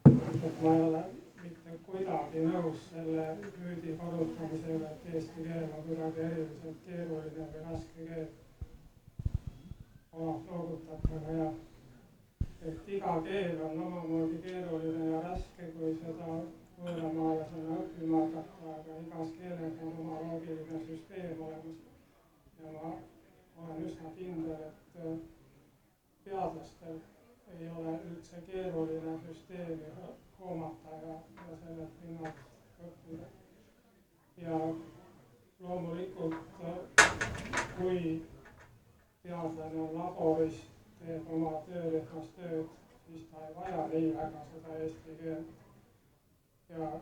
Et ma ei ole mitte kuidagi nõus selle müüdi korrutamisega, et eesti keel on kuidagi eriliselt keeruline või raske keel. Loogutatuna ja et iga keel on omamoodi keeruline ja raske, kui seda võõramaalasena õppima hakata, aga igas keeles on oma loogiline süsteem olemas. Ja ma olen üsna kindel, et teadlastel ei ole üldse keeruline süsteemi hoomata ja sellest pinnalt õppida. Ja loomulikult, kui teadlane on laboris, teeb oma töörühmas tööd, siis ta ei vaja nii väga seda eesti keelt. Ja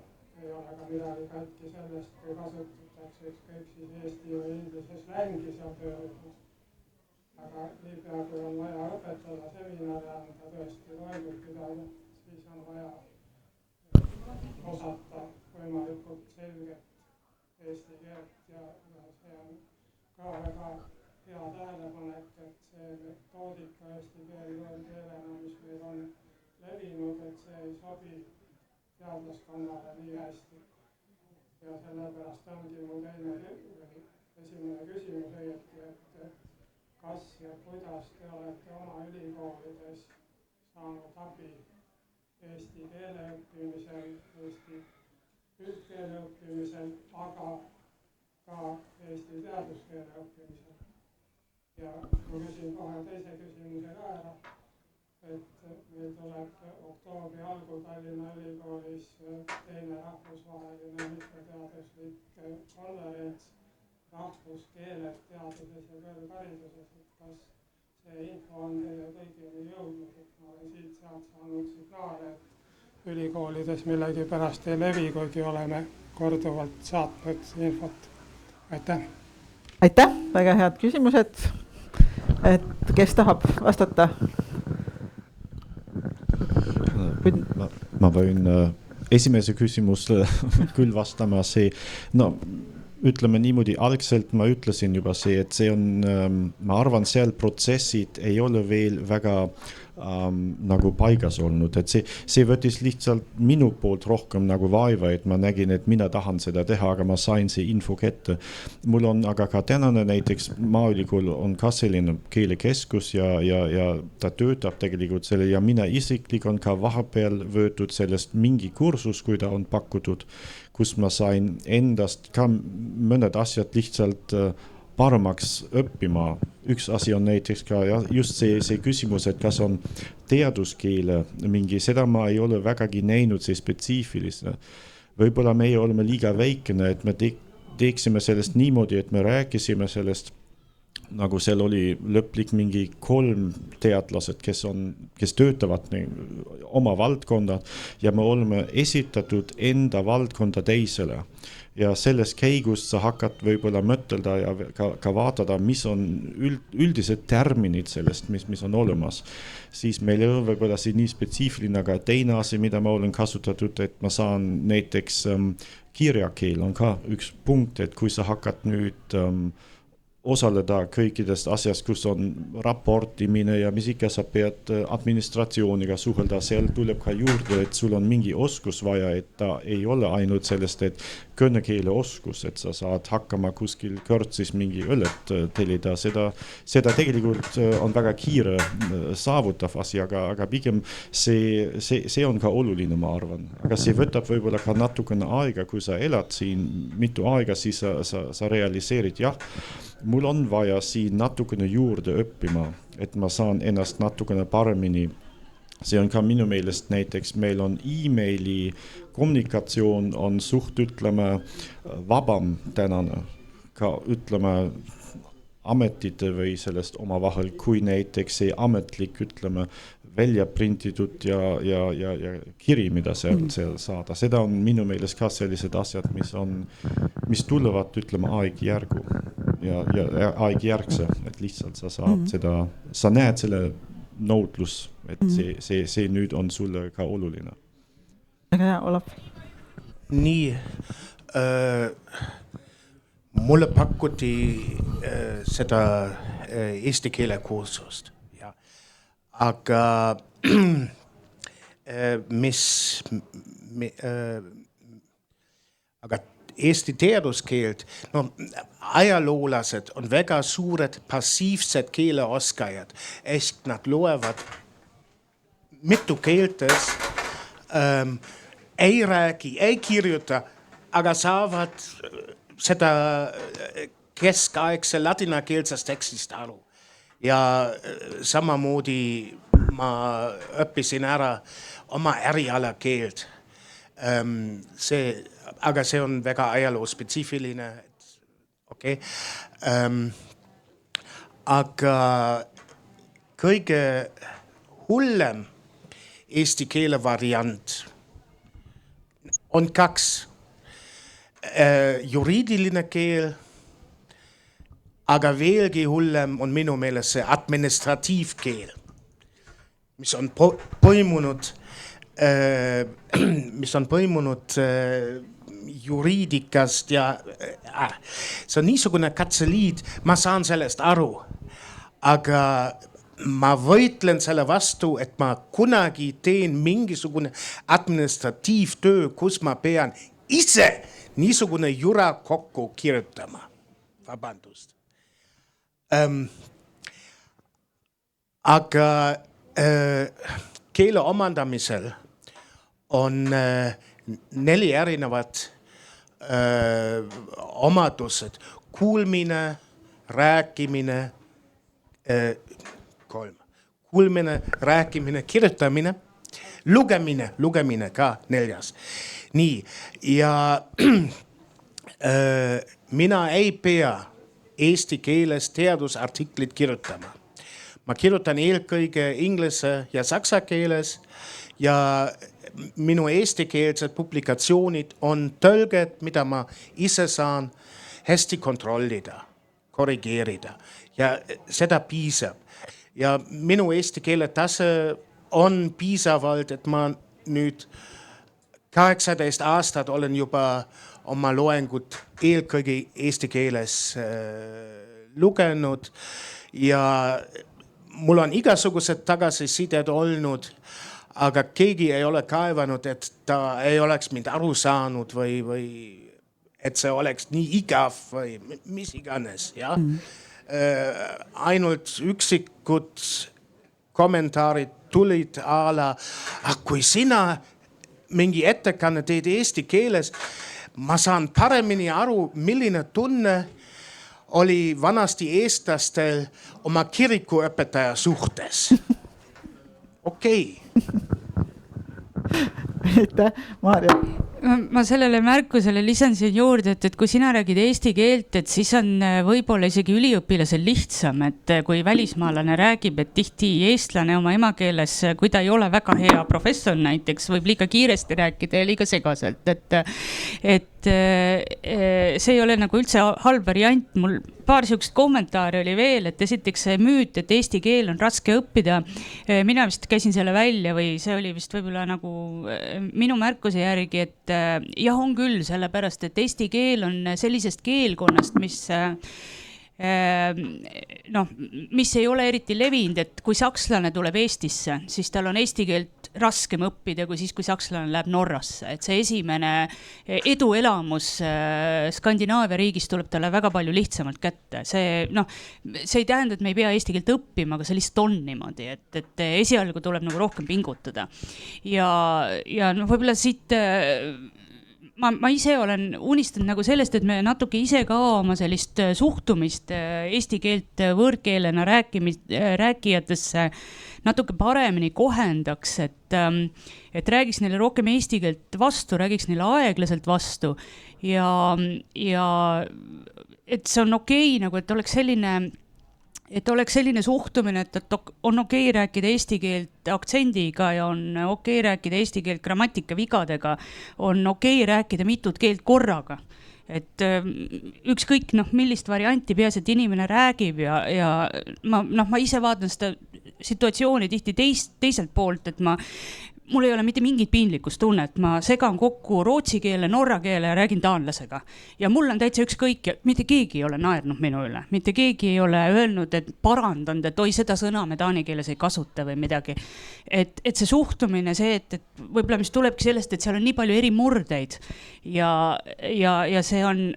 ei ole ka midagi katki sellest, kui kasutatakse ükskõik siis eesti või inglise slängi seal töörühmas. Aga niipea, kui on vaja õpetada seminare, anda tõesti loengut pidada, siis on vaja osata võimalikult selget eesti keelt ja see on ka väga hea tähelepanek, et see metoodika eesti keelena, mis meil on levinud, et see ei sobi teadlaskonnale nii hästi. Ja sellepärast ongi mu esimene küsimus õieti, et kas ja kuidas te olete oma ülikoolides saanud abi eesti keele õppimisel, eesti üldkeele õppimisel, aga ka Eesti teaduskeele õppimisel. Ja ma küsin kohe teise küsimuse ka ära, et meil tuleb oktoobri algul Tallinna Ülikoolis teine rahvusvaheline mitteteaduslik konverents rahvuskeeled teaduses ja kõrghariduses, et kas see info on teile kõigile jõudnud, et ma olen siit-sealt saanud signaale, et ülikoolides millegipärast ei levi, kuigi oleme korduvalt saatnud infot. Aitäh! Aitäh, väga head küsimused. Et kes tahab vastata? Ma võin esimese küsimusele küll vastama see, no ütleme niimoodi, algselt ma ütlesin juba see, et see on, ma arvan, seal protsessid ei ole veel väga nagu paigas olnud, et see võttis lihtsalt minu poolt rohkem nagu vaeva, et ma nägin, et mina tahan seda teha, aga ma sain see info kätte. Mul on aga ka tänane näiteks Maaülikool on ka selline keelekeskus ja ta töötab tegelikult selle ja mina isiklik on ka vahepeal võetud sellest mingi kursus, kui ta on pakutud, kus ma sain endast ka mõned asjad lihtsalt paremaks õppima. Üks asi on näiteks ka just see küsimus, et kas on teaduskeele mingi, seda ma ei ole vägagi näinud see spetsiifiline. Võib-olla meie oleme liiga väikene, et me teeksime sellest niimoodi, et me rääkisime sellest, nagu seal oli lõplik mingi 3 teadlased, kes töötavad oma valdkonda ja me oleme esitatud enda valdkonda teisele. Ja selles käigus sa hakkad võib-olla mõtelda ja ka vaatada, mis on üldised terminid sellest, mis on olemas. Siis meil ei ole võib-olla see nii spetsiifiline, aga teine asi, mida ma olen kasutatud, et ma saan näiteks kirjakeel on ka üks punkt, et kui sa hakkad nüüd osaleda kõikidest asjast, kus on raportimine ja mis ikka sa pead administratsiooniga suhelda, seal tuleb ka juurde, et sul on mingi oskus vaja, et ta ei ole ainult sellest, et kõnekeele oskus, et sa saad hakkama kuskil kõrtsis mingi õlet tellida, seda tegelikult on väga kiire saavutav asi, aga pigem see on ka oluline, ma arvan. Aga see võtab võib-olla ka natukene aega, kui sa elad siin mitu aega, siis sa realiseerid, jah, mul on vaja siin natukene juurde õppima, et ma saan ennast natukene paremini. See on ka minu meelest näiteks, meil on e-maili kommunikatsioon on suht, ütleme, vabam tänane, ka ütleme ametite või sellest omavahel, kui näiteks see ametlik, ütleme, välja printitud ja kiri, mida seal saada. Seda on minu meelest ka sellised asjad, mis tulevad, ütleme, aegjärgu ja aegjärgse, et lihtsalt sa saad seda, sa näed selle nõudlus, et see nüüd on sulle ka oluline. Väga hea, Olav. Nii, mulle pakuti seda eesti keele kursust. Aga aga eesti teaduskeelt, no ajaloolased on väga suured passiivsed keeleoskajad, ehk nad loevad mitu keeltes, ei räägi, ei kirjuta, aga saavad seda keskaegse ladinakeelsest tekstist aru. Ja samamoodi ma õppisin ära oma eriala keelt. Aga see on väga ajaloo spetsiifiline. Okay. Aga kõige hullem eesti keele variant on 2. Juriidiline keel, aga veelgi hullem on minu meelest see administratiivkeel, mis on põimunud juriidikast ja see on niisugune katseliit, ma saan sellest aru, aga ma võitlen selle vastu, et ma kunagi teen mingisugune administratiivtöö, kus ma pean ise niisugune jura kokku kirjutama. Vabandust. Aga keele omandamisel on 4 erinevat omadused, kuulmine, rääkimine, kuulmine, rääkimine, kirjutamine, lugemine ka 4. Nii, ja mina ei pea eesti keeles teadusartiklit kirjutama. Ma kirjutan eelkõige inglise ja saksa keeles ja minu eestikeelsed publikatsioonid on tõlged, mida ma ise saan hästi kontrollida, korrigeerida ja seda piisab. Ja minu eesti keele tase on piisavalt, et ma nüüd 18 aastat olen juba oma loengut eelkõige eesti keeles lugenud ja mul on igasugused tagasisided olnud, aga keegi ei ole kaevanud, et ta ei oleks mind aru saanud või et see oleks nii igav või mis iganes. Ja? Ainult üksikud kommentaarid tulid ala, kui sina mingi ettekanne teed eesti keeles, ma saan paremini aru, milline tunne oli vanasti eestlastel oma kirikuõpetaja suhtes. Okei. Aitäh, Maarja. Ma sellele märkusele lisan siin juurde, et kui sina räägid eesti keelt, et siis on võib-olla isegi üliõpilasel lihtsam, et kui välismaalane räägib, et tihti eestlane oma emakeeles, kui ta ei ole väga hea professor näiteks, võib liiga kiiresti rääkida ja liiga segaselt, et see ei ole nagu üldse halb variant. Mul paar sihukest kommentaari oli veel, et esiteks see müüt, et eesti keel on raske õppida. Mina vist käisin selle välja või see oli vist võib-olla nagu minu märkuse järgi, et jah, on küll, sellepärast, et eesti keel on sellisest keelkonnast, mis ei ole eriti levinud, et kui sakslane tuleb Eestisse, siis tal on eesti keelt raskem õppida kui siis, kui sakslane läheb Norrasse. Et see esimene eduelamus Skandinaavia riigis tuleb talle väga palju lihtsamalt kätte. See ei tähenda, et me ei pea eesti keelt õppima, aga see lihtsalt on niimoodi, et esialgu tuleb nagu rohkem pingutada. Ja võib-olla siit ma ise olen unistanud nagu sellest, et me natuke ise ka oma sellist suhtumist eesti keelt võõrkeelena rääkijatesse natuke paremini kohendaks, et räägiks neile rohkem eesti keelt vastu, räägiks neile aeglaselt vastu ja et see on okei, nagu et oleks selline suhtumine, et on okei rääkida eesti keelt aktsendiga ja on okei rääkida eesti keelt grammatikavigadega, on okei rääkida mitut keelt korraga. Et ükskõik millist varianti peas, et inimene räägib ja ma ise vaatan seda situatsiooni tihti teiselt poolt, et mul ei ole mitte mingit piinlikkustunnet, ma segan kokku rootsi keele, norra keele ja räägin taanlasega. Ja mul on täitsa ükskõik ja mitte keegi ei ole naernud minu üle. Mitte keegi ei ole öelnud, et parandanud, et seda sõna me taani keeles ei kasuta või midagi. Et see suhtumine, see, et võib-olla mis tulebki sellest, et seal on nii palju eri murdeid ja see on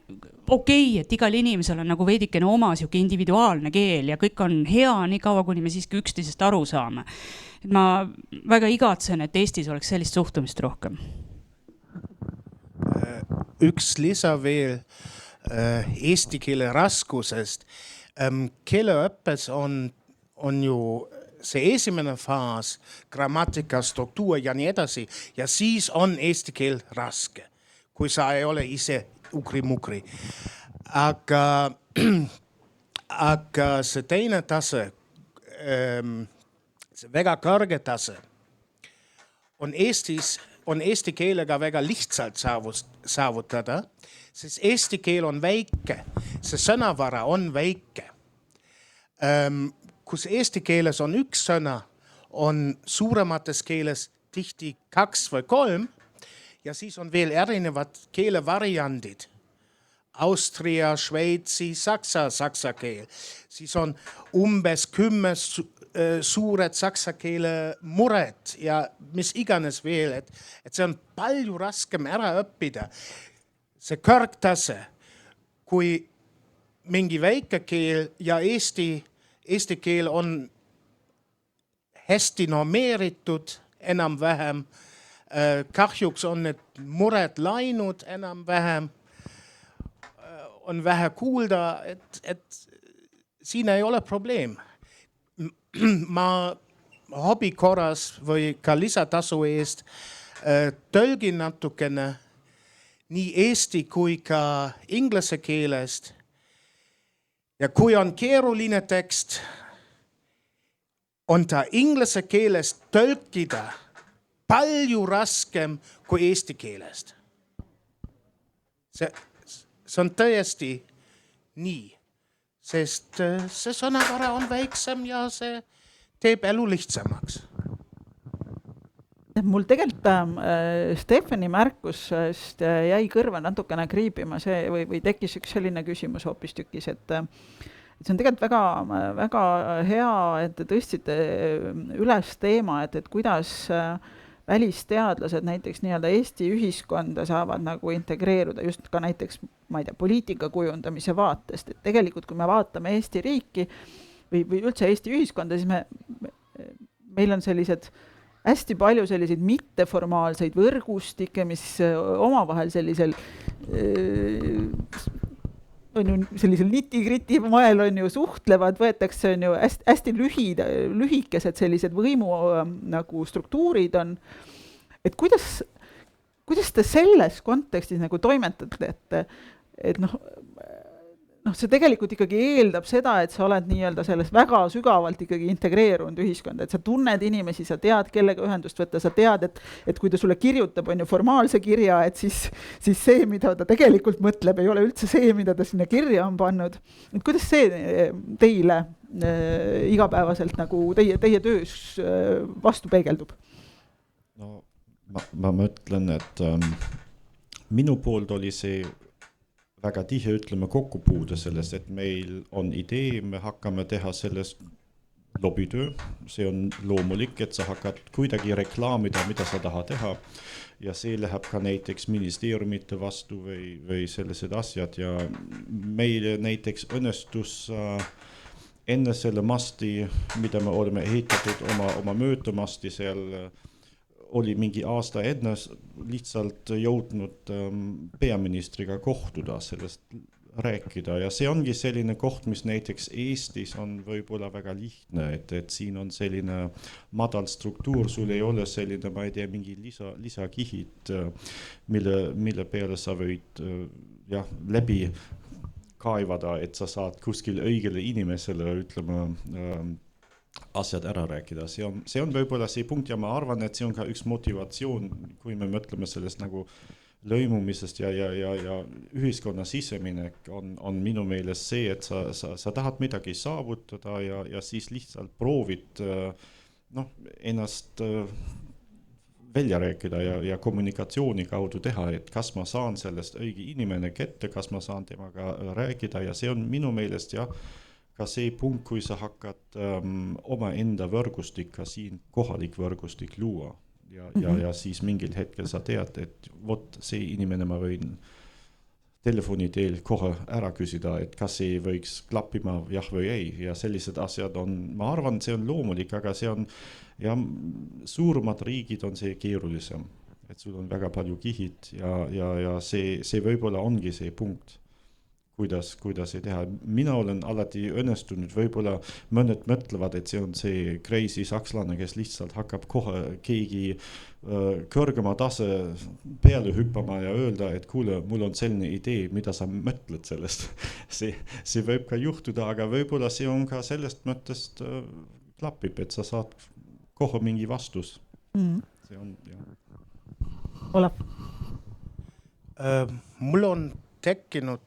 okei, et igal inimesel on nagu veidikene oma siuke individuaalne keel ja kõik on hea nii kaua, kuni me siiski üksteisest aru saame. Ma väga igatsen, et Eestis oleks sellist suhtumist rohkem. Üks lisa veel eesti keele raskusest. Keeleõppes on ju see esimene faas, grammatika, struktuur ja nii edasi ja siis on eesti keel raske, kui sa ei ole ise ukri-mukri. Aga see teine tase, see väga kõrge tase on eesti keelega väga lihtsalt saavutada, sest eesti keel on väike, see sõnavara on väike. Kus eesti keeles on üks sõna, on suuremates keeles tihti 2 või 3 ja siis on veel erinevad keelevariandid. Austria, Šveitsi, saksa keel. Siis on umbes 10 suured saksa keele mured ja mis iganes veel, et see on palju raskem ära õppida. See kõrgtase, kui mingi väike keel ja eesti keel on hästi normeeritud enam-vähem, kahjuks on need mured läinud enam-vähem, on vähe kuulda, et siin ei ole probleem. Ma hobikorras või ka lisatasu eest tõlgin natukene nii eesti kui ka inglise keelest. Ja kui on keeruline tekst, on ta inglise keelest tõlkida palju raskem kui eesti keelest. See on tõesti nii, sest see sõnavara on väiksem ja see teeb elu lihtsamaks. Mul tegelikult Stefani märkusest jäi kõrva natukene kriipima see või tekkis üks selline küsimus hoopistükkis, et see on tegelikult väga hea, et te tõstsite üles teema, et kuidas välisteadlased näiteks nii-öelda Eesti ühiskonda saavad nagu integreeruda just ka näiteks, ma ei tea, poliitika kujundamise vaatest, et tegelikult kui me vaatame Eesti riiki või üldse Eesti ühiskonda, siis meil on sellised hästi palju selliseid mitteformaalseid võrgustikke, mis omavahel sellisel on ju sellisel niti-kriti moel on ju suhtlevad, võetakse on ju hästi lühikesed sellised võimu nagu struktuurid on. Et kuidas te selles kontekstis nagu toimetate, et see tegelikult ikkagi eeldab seda, et sa oled nii-öelda selles väga sügavalt ikkagi integreerunud ühiskonda, et sa tunned inimesi, sa tead, kellega ühendust võtta, sa tead, et kui ta sulle kirjutab, on ju formaalse kirja, et siis see, mida ta tegelikult mõtleb, ei ole üldse see, mida ta sinna kirja on pannud. Et kuidas see teile igapäevaselt nagu teie töös vastu peegeldub? No, ma mõtlen, et minu poolt oli see väga tihe ütleme kokkupuude sellest, et meil on idee, me hakkame teha sellest lobitöö, see on loomulik, et sa hakkad kuidagi reklaamida, mida sa tahad teha ja see läheb ka näiteks ministeeriumite vastu või sellised asjad ja meile näiteks õnnestus enne selle masti, mida me oleme ehitatud oma möödamasti seal oli mingi aasta enne lihtsalt jõudnud peaministriga kohtuda, sellest rääkida ja see ongi selline koht, mis näiteks Eestis on võib-olla väga lihtne, et siin on selline madal struktuur, sul ei ole selline, ma ei tea, mingi lisakihid, mille peale sa võid läbi kaivada, et sa saad kuskil õigele inimesele ütlema asjad ära rääkida. See on võib-olla see punkt ja ma arvan, et see on ka üks motivatsioon, kui me mõtleme sellest nagu lõimumisest ja ühiskonna siseminek on minu meelest see, et sa tahad midagi saavutada ja siis lihtsalt proovid ennast välja rääkida ja kommunikatsiooni kaudu teha, et kas ma saan sellest õige inimene kätte, kas ma saan temaga rääkida ja see on minu meelest ka see punkt, kui sa hakkad oma enda võrgustik, siin kohalik võrgustik luua ja siis mingil hetkel sa tead, et vot see inimene ma võin telefoni teel kohe ära küsida, et kas see võiks klappima jah või ei ja sellised asjad on, ma arvan, see on loomulik, aga see on suuremad riigid on see keerulisem, et sul on väga palju kihid ja see võib-olla ongi see punkt. Kuidas ei teha. Mina olen alati õnnestunud, võib-olla mõned mõtlevad, et see on see crazy sakslane, kes lihtsalt hakkab kohe keegi kõrgema tase peale hüppama ja öelda, et kuule, mul on selline idee, mida sa mõtled sellest. See võib ka juhtuda, aga võib-olla see on ka sellest mõttest klapib, et sa saad kohe mingi vastus. See on, Olav. Mul on tekkinud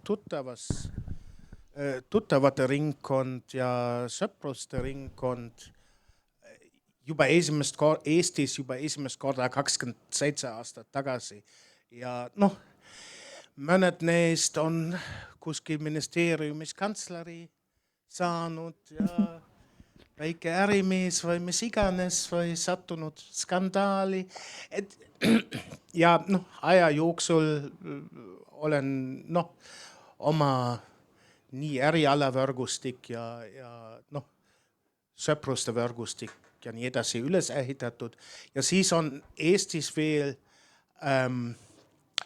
tuttavate ringkond ja sõpruste ringkond juba Eestis juba esimest korda 27 aastat tagasi. Ja mõned neist on kuskil ministeeriumis kantsleri saanud ja väike ärimees või mis iganes või sattunud skandaali. Ja aja jooksul olen oma nii äriala võrgustik ja sõpruste võrgustik ja nii edasi üles ehitatud. Ja siis on Eestis veel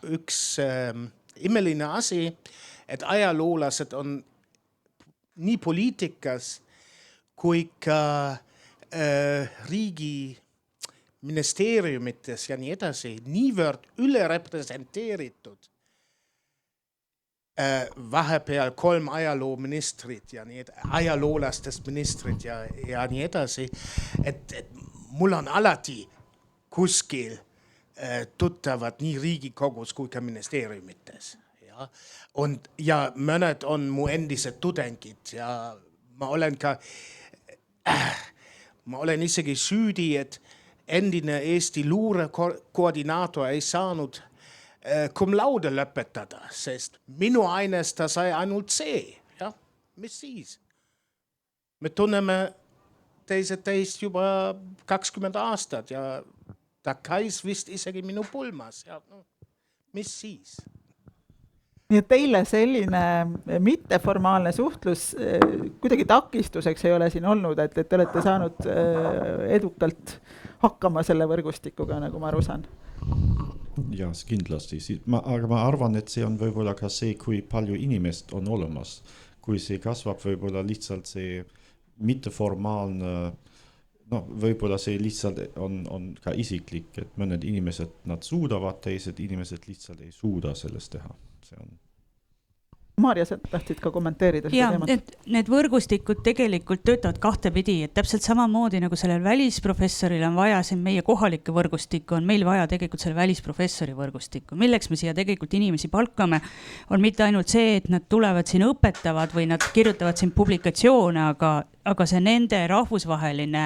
üks imeline asi, et ajaloolased on nii poliitikas kui ka riigi ministeeriumites ja nii edasi niivõrd ülerepresenteeritud. Vahepeal 3 ajalooministrit ja nii ajaloolastest ministrit ja nii edasi, et mul on alati kuskil tuttavad nii Riigikogus kui ka ministeeriumites. Ja mõned on mu endised tudengid ja ma olen isegi süüdi, et endine Eesti luurekoordinaator ei saanud cum laude lõpetada, sest minu aines ta sai ainult C. Ja, mis siis? Me tunneme teist juba 20 aastat ja ta käis vist isegi minu pulmas. Ja, mis siis? Nii et teile selline mitteformaalne suhtlus kuidagi takistuseks ei ole siin olnud, et te olete saanud edukalt hakkama selle võrgustikuga, nagu ma aru saan? Ja, kindlasti. Aga ma arvan, et see on võib-olla ka see, kui palju inimest on olemas. Kui see kasvab võib-olla lihtsalt see mitteformaalne, võib-olla see lihtsalt on ka isiklik, et mõned inimesed nad suudavad, teised inimesed lihtsalt ei suuda sellest teha. See on. Maarja, sa tahtsid ka kommenteerida seda teemat? Need võrgustikud tegelikult töötavad kahtepidi, et täpselt samamoodi nagu sellel välisprofessoril on vaja siin meie kohalikke võrgustikku, on meil vaja tegelikult selle välisprofessori võrgustikku. Milleks me siia tegelikult inimesi palkame, on mitte ainult see, et nad tulevad siin õpetavad või nad kirjutavad siin publikatsioone, aga see nende rahvusvaheline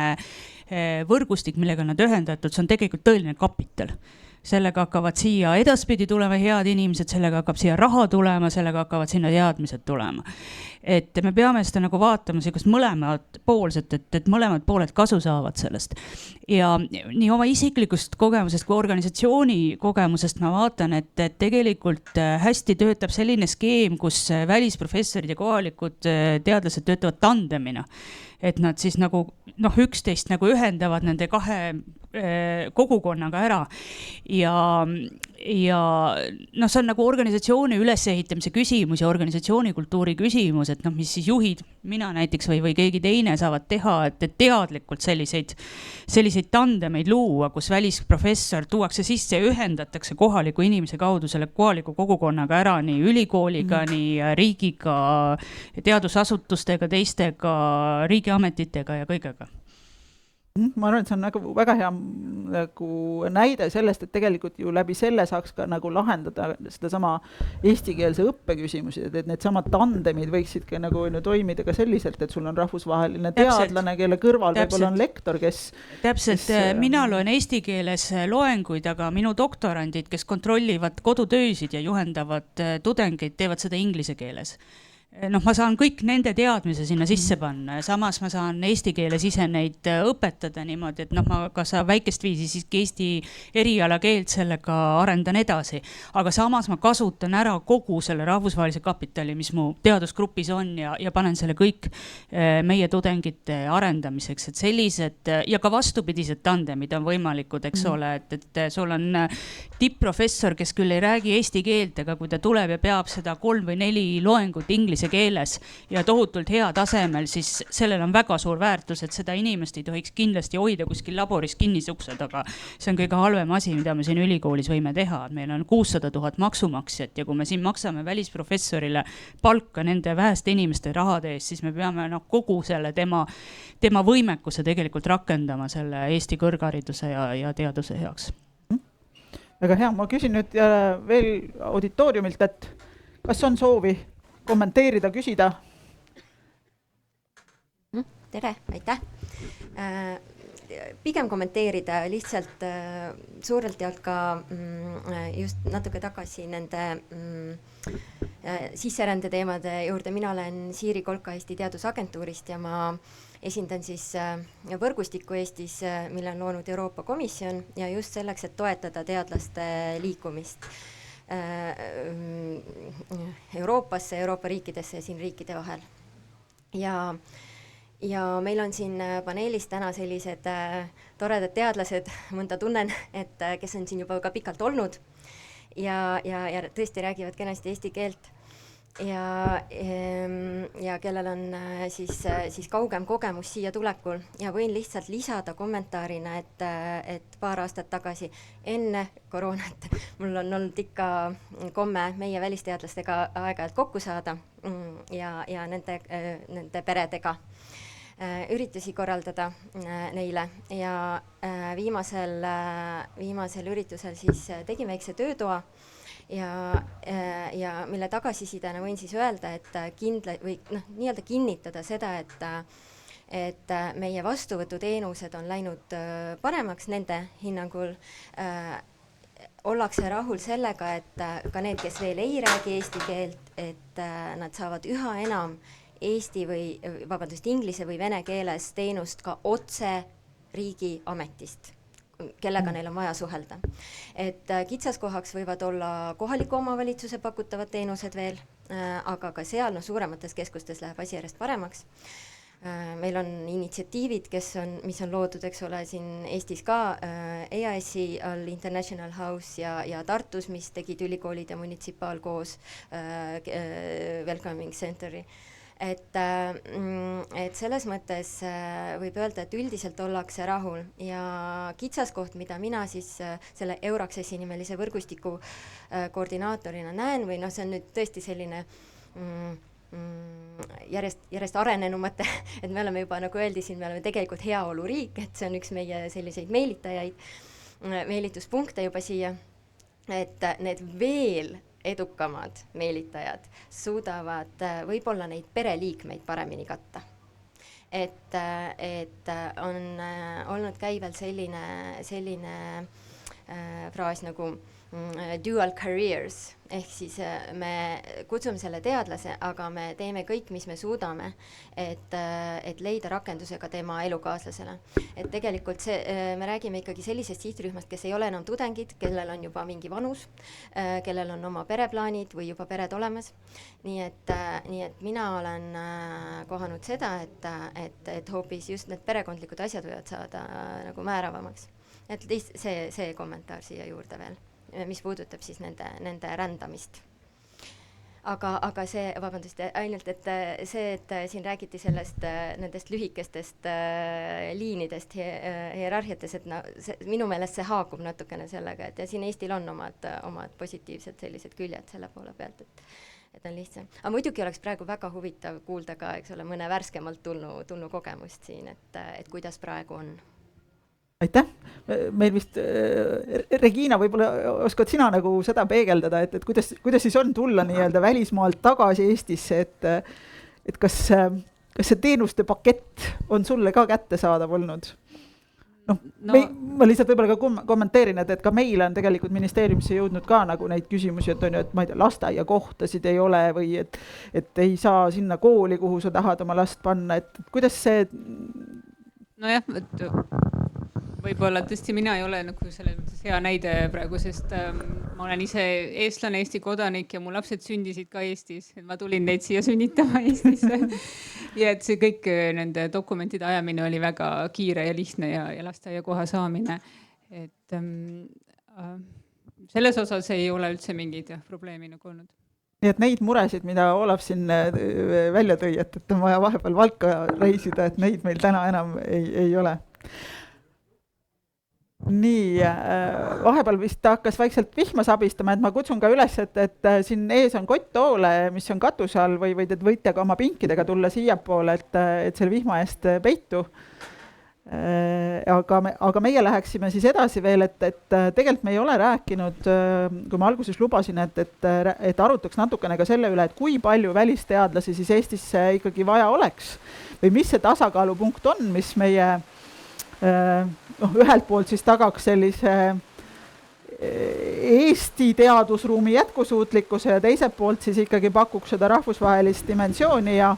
võrgustik, millega nad ühendatud, see on tegelikult tõeline kapital. Sellega hakkavad siia edaspidi tulema head inimesed, sellega hakkab siia raha tulema, sellega hakkavad sinna teadmised tulema. Et me peame seda nagu vaatama mõlemad poolset, et mõlemad pooled kasu saavad sellest. Ja nii oma isiklikust kogemusest kui organisatsiooni kogemusest ma vaatan, et tegelikult hästi töötab selline skeem, kus välisprofessorid ja kohalikud teadlased töötavad tandemina. Et nad siis nagu üksteist nagu ühendavad nende kahe kogukonnaga ära ja see on nagu organisatsiooni ülesehitamise küsimus ja organisatsiooni kultuuri küsimus, et mis siis juhid, mina näiteks või keegi teine saavad teha, et teadlikult selliseid tandemeid luua, kus välisprofessor tuuakse sisse ja ühendatakse kohaliku inimese kaudu selle kohaliku kogukonnaga ära nii ülikooliga, nii riigiga, teadusasutustega, teistega, riigiametitega ja kõigega. Ma arvan, et see on nagu väga hea nagu näide sellest, et tegelikult ju läbi selle saaks ka nagu lahendada seda sama eestikeelse õppe küsimusi, et need samad tandemid võiksid ka nagu toimida ka selliselt, et sul on rahvusvaheline teadlane, kelle kõrval võib-olla on lektor, kes... Täpselt, mina loen eesti keeles loenguid, aga minu doktorandid, kes kontrollivad kodutöösid ja juhendavad tudengeid, teevad seda inglise keeles. Ma saan kõik nende teadmise sinna sisse panna, samas ma saan eesti keeles ise neid õpetada niimoodi, et ma ka väikest viisi siiski eesti eriala keelt sellega arendan edasi, aga samas ma kasutan ära kogu selle rahvusvahelise kapitali, mis mu teadusgrupis on ja panen selle kõik meie tudengite arendamiseks, et sellised ja ka vastupidised tandemid on võimalikud, eks ole, et sul on tippprofessor, kes küll ei räägi eesti keelt, aga kui ta tuleb ja peab seda 3 või 4 loengut inglise keeles ja tohutult hea tasemel, siis sellel on väga suur väärtus, et seda inimest ei tohiks kindlasti hoida kuskil laboris kinnise ukse taga. See on kõige halvem asi, mida me siin ülikoolis võime teha. Meil on 600 000 maksumaksjat ja kui me siin maksame välisprofessorile palka nende väheste inimeste rahade eest, siis me peame kogu selle tema võimekuse tegelikult rakendama selle Eesti kõrghariduse ja teaduse heaks. Väga hea, ma küsin nüüd veel auditooriumilt, et kas on soovi kommenteerida, küsida? Tere, aitäh. Pigem kommenteerida lihtsalt suurelt jaolt ka just natuke tagasi nende sisserände teemade juurde. Mina olen Siiri Kolka Eesti Teadusagentuurist ja ma esindan siis võrgustikku Eestis, mille on loonud Euroopa Komisjon ja just selleks, et toetada teadlaste liikumist Euroopasse, Euroopa riikidesse ja siin riikide vahel. Ja meil on siin paneelis täna sellised toredad teadlased, mõnda tunnen, et kes on siin juba ka pikalt olnud ja tõesti räägivad kenasti eesti keelt. ja kellel on siis kaugem kogemus siia tulekul ja võin lihtsalt lisada kommentaarina, et paar aastat tagasi enne koroonat mul on olnud ikka komme meie välisteadlastega aeg-ajalt kokku saada ja nende peredega üritusi korraldada neile ja viimasel üritusel siis tegin väikse töötoa ja mille tagasisidena võin siis öelda, et nii-öelda kinnitada seda, et meie vastuvõtuteenused on läinud paremaks nende hinnangul. Ollakse rahul sellega, et ka need, kes veel ei räägi eesti keelt, et nad saavad üha enam inglise või vene keeles teenust ka otse riigi ametist, kellega neil on vaja suhelda. Et kitsaskohaks võivad olla kohaliku omavalitsuse pakutavad teenused veel, aga ka seal suuremates keskustes läheb asi järjest paremaks. Meil on initsiatiivid, mis on loodud, eks ole, siin Eestis ka EAS-i all International House ja Tartus, mis tegid ülikoolid ja munitsipaal koos Welcoming Centeri. Et selles mõttes võib öelda, et üldiselt ollakse rahul ja kitsaskoht, mida mina siis selle Euraccessi nimelise võrgustiku koordinaatorina näen või see on nüüd tõesti selline järjest arenenud mõte, et me oleme juba, nagu öeldi siin, me oleme tegelikult heaoluriik, et see on üks meie selliseid meelituspunkte juba siia, et need veel edukamad meelitajad suudavad võib-olla neid pereliikmeid paremini katta. Et on olnud käivel selline fraas nagu dual careers, ehk siis me kutsume selle teadlase, aga me teeme kõik, mis me suudame, et leida rakendusega tema elukaaslasele. Et tegelikult me räägime ikkagi sellisest sihtrühmast, kes ei ole enam tudengid, kellel on juba mingi vanus, kellel on oma pereplaanid või juba pered olemas. Nii et mina olen kohanud seda, et hoopis just need perekondlikud asjad võivad saada nagu määravamaks. Et see kommentaar siia juurde veel, mis puudutab siis nende rändamist. Aga see, vabandust, ainult, et siin räägiti nendest lühikestest liinidest, hierarhiates, et minu meelest see haakub natukene sellega, et ja siin Eestil on omad positiivsed sellised küljed selle poole pealt, et on lihtsam. Aga muidugi oleks praegu väga huvitav kuulda ka, eks ole, mõne värskemalt tulnu kogemust siin, et kuidas praegu on. Aitäh, meil vist Regina, võib-olla oskad sina nagu seda peegeldada, et kuidas siis on tulla nii-öelda välismaalt tagasi Eestisse, et kas see teenuste pakett on sulle ka kättesaadav olnud? Ma lihtsalt võib-olla ka kommenteerin, et ka meil on tegelikult ministeeriumisse jõudnud ka nagu neid küsimusi, et on ju, et ma ei tea, lasteaia kohtasid ei ole või et ei saa sinna kooli, kuhu sa tahad oma last panna, et kuidas see... Nojah, võib-olla tõesti mina ei ole nagu selles hea näide praegu, sest ma olen ise eestlane, Eesti kodanik ja mu lapsed sündisid ka Eestis. Et ma tulin neid siia sünnitama Eestisse. Ja et see kõik nende dokumentide ajamine oli väga kiire ja lihtne ja lasteaia koha saamine. Et selles osas ei ole üldse mingid probleemi nagu olnud. Nii et neid muresid, mida Olav siin välja tõi, et on vaja vahepeal Valka reisida, et neid meil täna enam ei ole. Nii, vahepeal vist hakkas vaikselt vihma sabistama, et ma kutsun ka üles, et siin ees on kotttoole, mis on katuse all või et võite ka oma pinkidega tulla siiapoole, et selle vihma eest peitu. Aga meie läheksime siis edasi veel, et tegelikult me ei ole rääkinud, kui ma alguses lubasin, et arutaks natukene ka selle üle, et kui palju välisteadlasi siis Eestisse ikkagi vaja oleks või mis see tasakaalupunkt on, mis meie ühelt poolt siis tagaks sellise Eesti teadusruumi jätkusuutlikkuse ja teiselt poolt siis ikkagi pakuks seda rahvusvahelist dimensiooni ja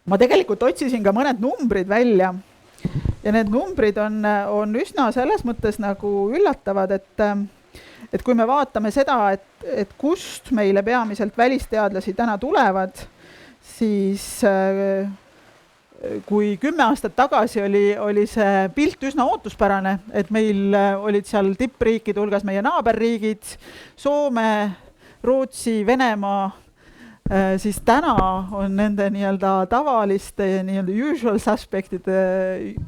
ma tegelikult otsisin ka mõned numbrid välja ja need numbrid on üsna selles mõttes nagu üllatavad, et kui me vaatame seda, et kust meile peamiselt välisteadlasi täna tulevad, siis kui 10 aastat tagasi oli see pilt üsna ootuspärane, et meil olid seal tippriikide hulgas meie naaberriigid, Soome, Rootsi, Venemaa, siis täna on nende nii-öelda tavaliste nii-öelda usual suspectide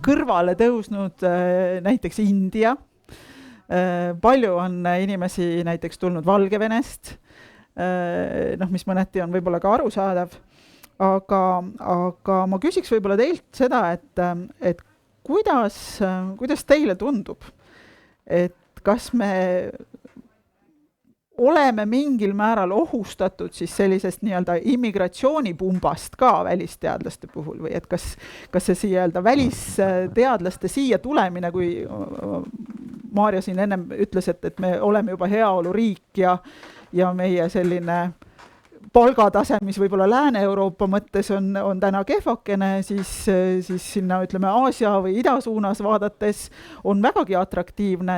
kõrvale tõusnud näiteks India. Palju on inimesi näiteks tulnud Valgevenest, mis mõneti on võib-olla ka arusaadav. Aga ma küsiks võib-olla teilt seda, et kuidas teile tundub, et kas me oleme mingil määral ohustatud siis sellisest nii-öelda immigratsioonipumbast ka välisteadlaste puhul või et kas see nii-öelda välisteadlaste siia tulemine, kui Maarja siin ennem ütles, et me oleme juba heaoluriik ja meie selline palgatase, mis võib-olla Lääne-Euroopa mõttes on täna kehvakene, siis sinna ütleme Aasia või ida suunas vaadates on vägagi atraktiivne,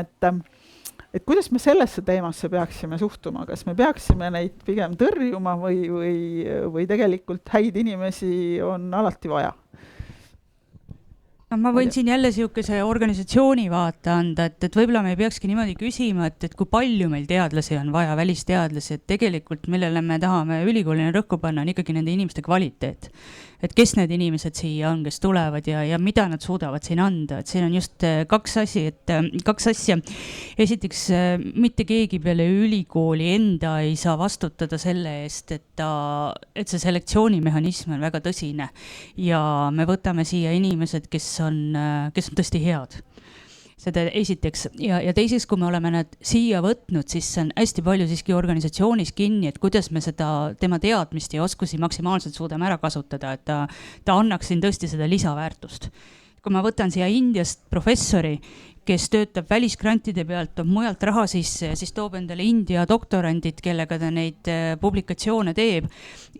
et kuidas me sellesse teemasse peaksime suhtuma, kas me peaksime neid pigem tõrjuma või tegelikult häid inimesi on alati vaja? No, ma võin siin jälle siukese organisatsiooni vaate anda, et võib-olla me ei peakski niimoodi küsima, et kui palju meil teadlasi on vaja, välisteadlasi, et tegelikult millele me tahame ülikoolina rõhku panna on ikkagi nende inimeste kvaliteet. Et kes need inimesed siia on, kes tulevad ja mida nad suudavad siin anda, et siin on just kaks asja. Esiteks, mitte keegi peale ülikooli enda ei saa vastutada selle eest, et see selektsioonimehhanism on väga tõsine ja me võtame siia inimesed, kes on tõesti head. Seda esiteks ja teiseks, kui me oleme nad siia võtnud, siis see on hästi palju siiski organisatsioonis kinni, et kuidas me seda tema teadmist ja oskusi maksimaalselt suudame ära kasutada, et ta annaks siin tõesti seda lisaväärtust. Kui ma võtan siia Indiast professori, kes töötab välisgrantide pealt, toob mujalt raha sisse ja siis toob endale India doktorandid, kellega ta neid publikatsioone teeb.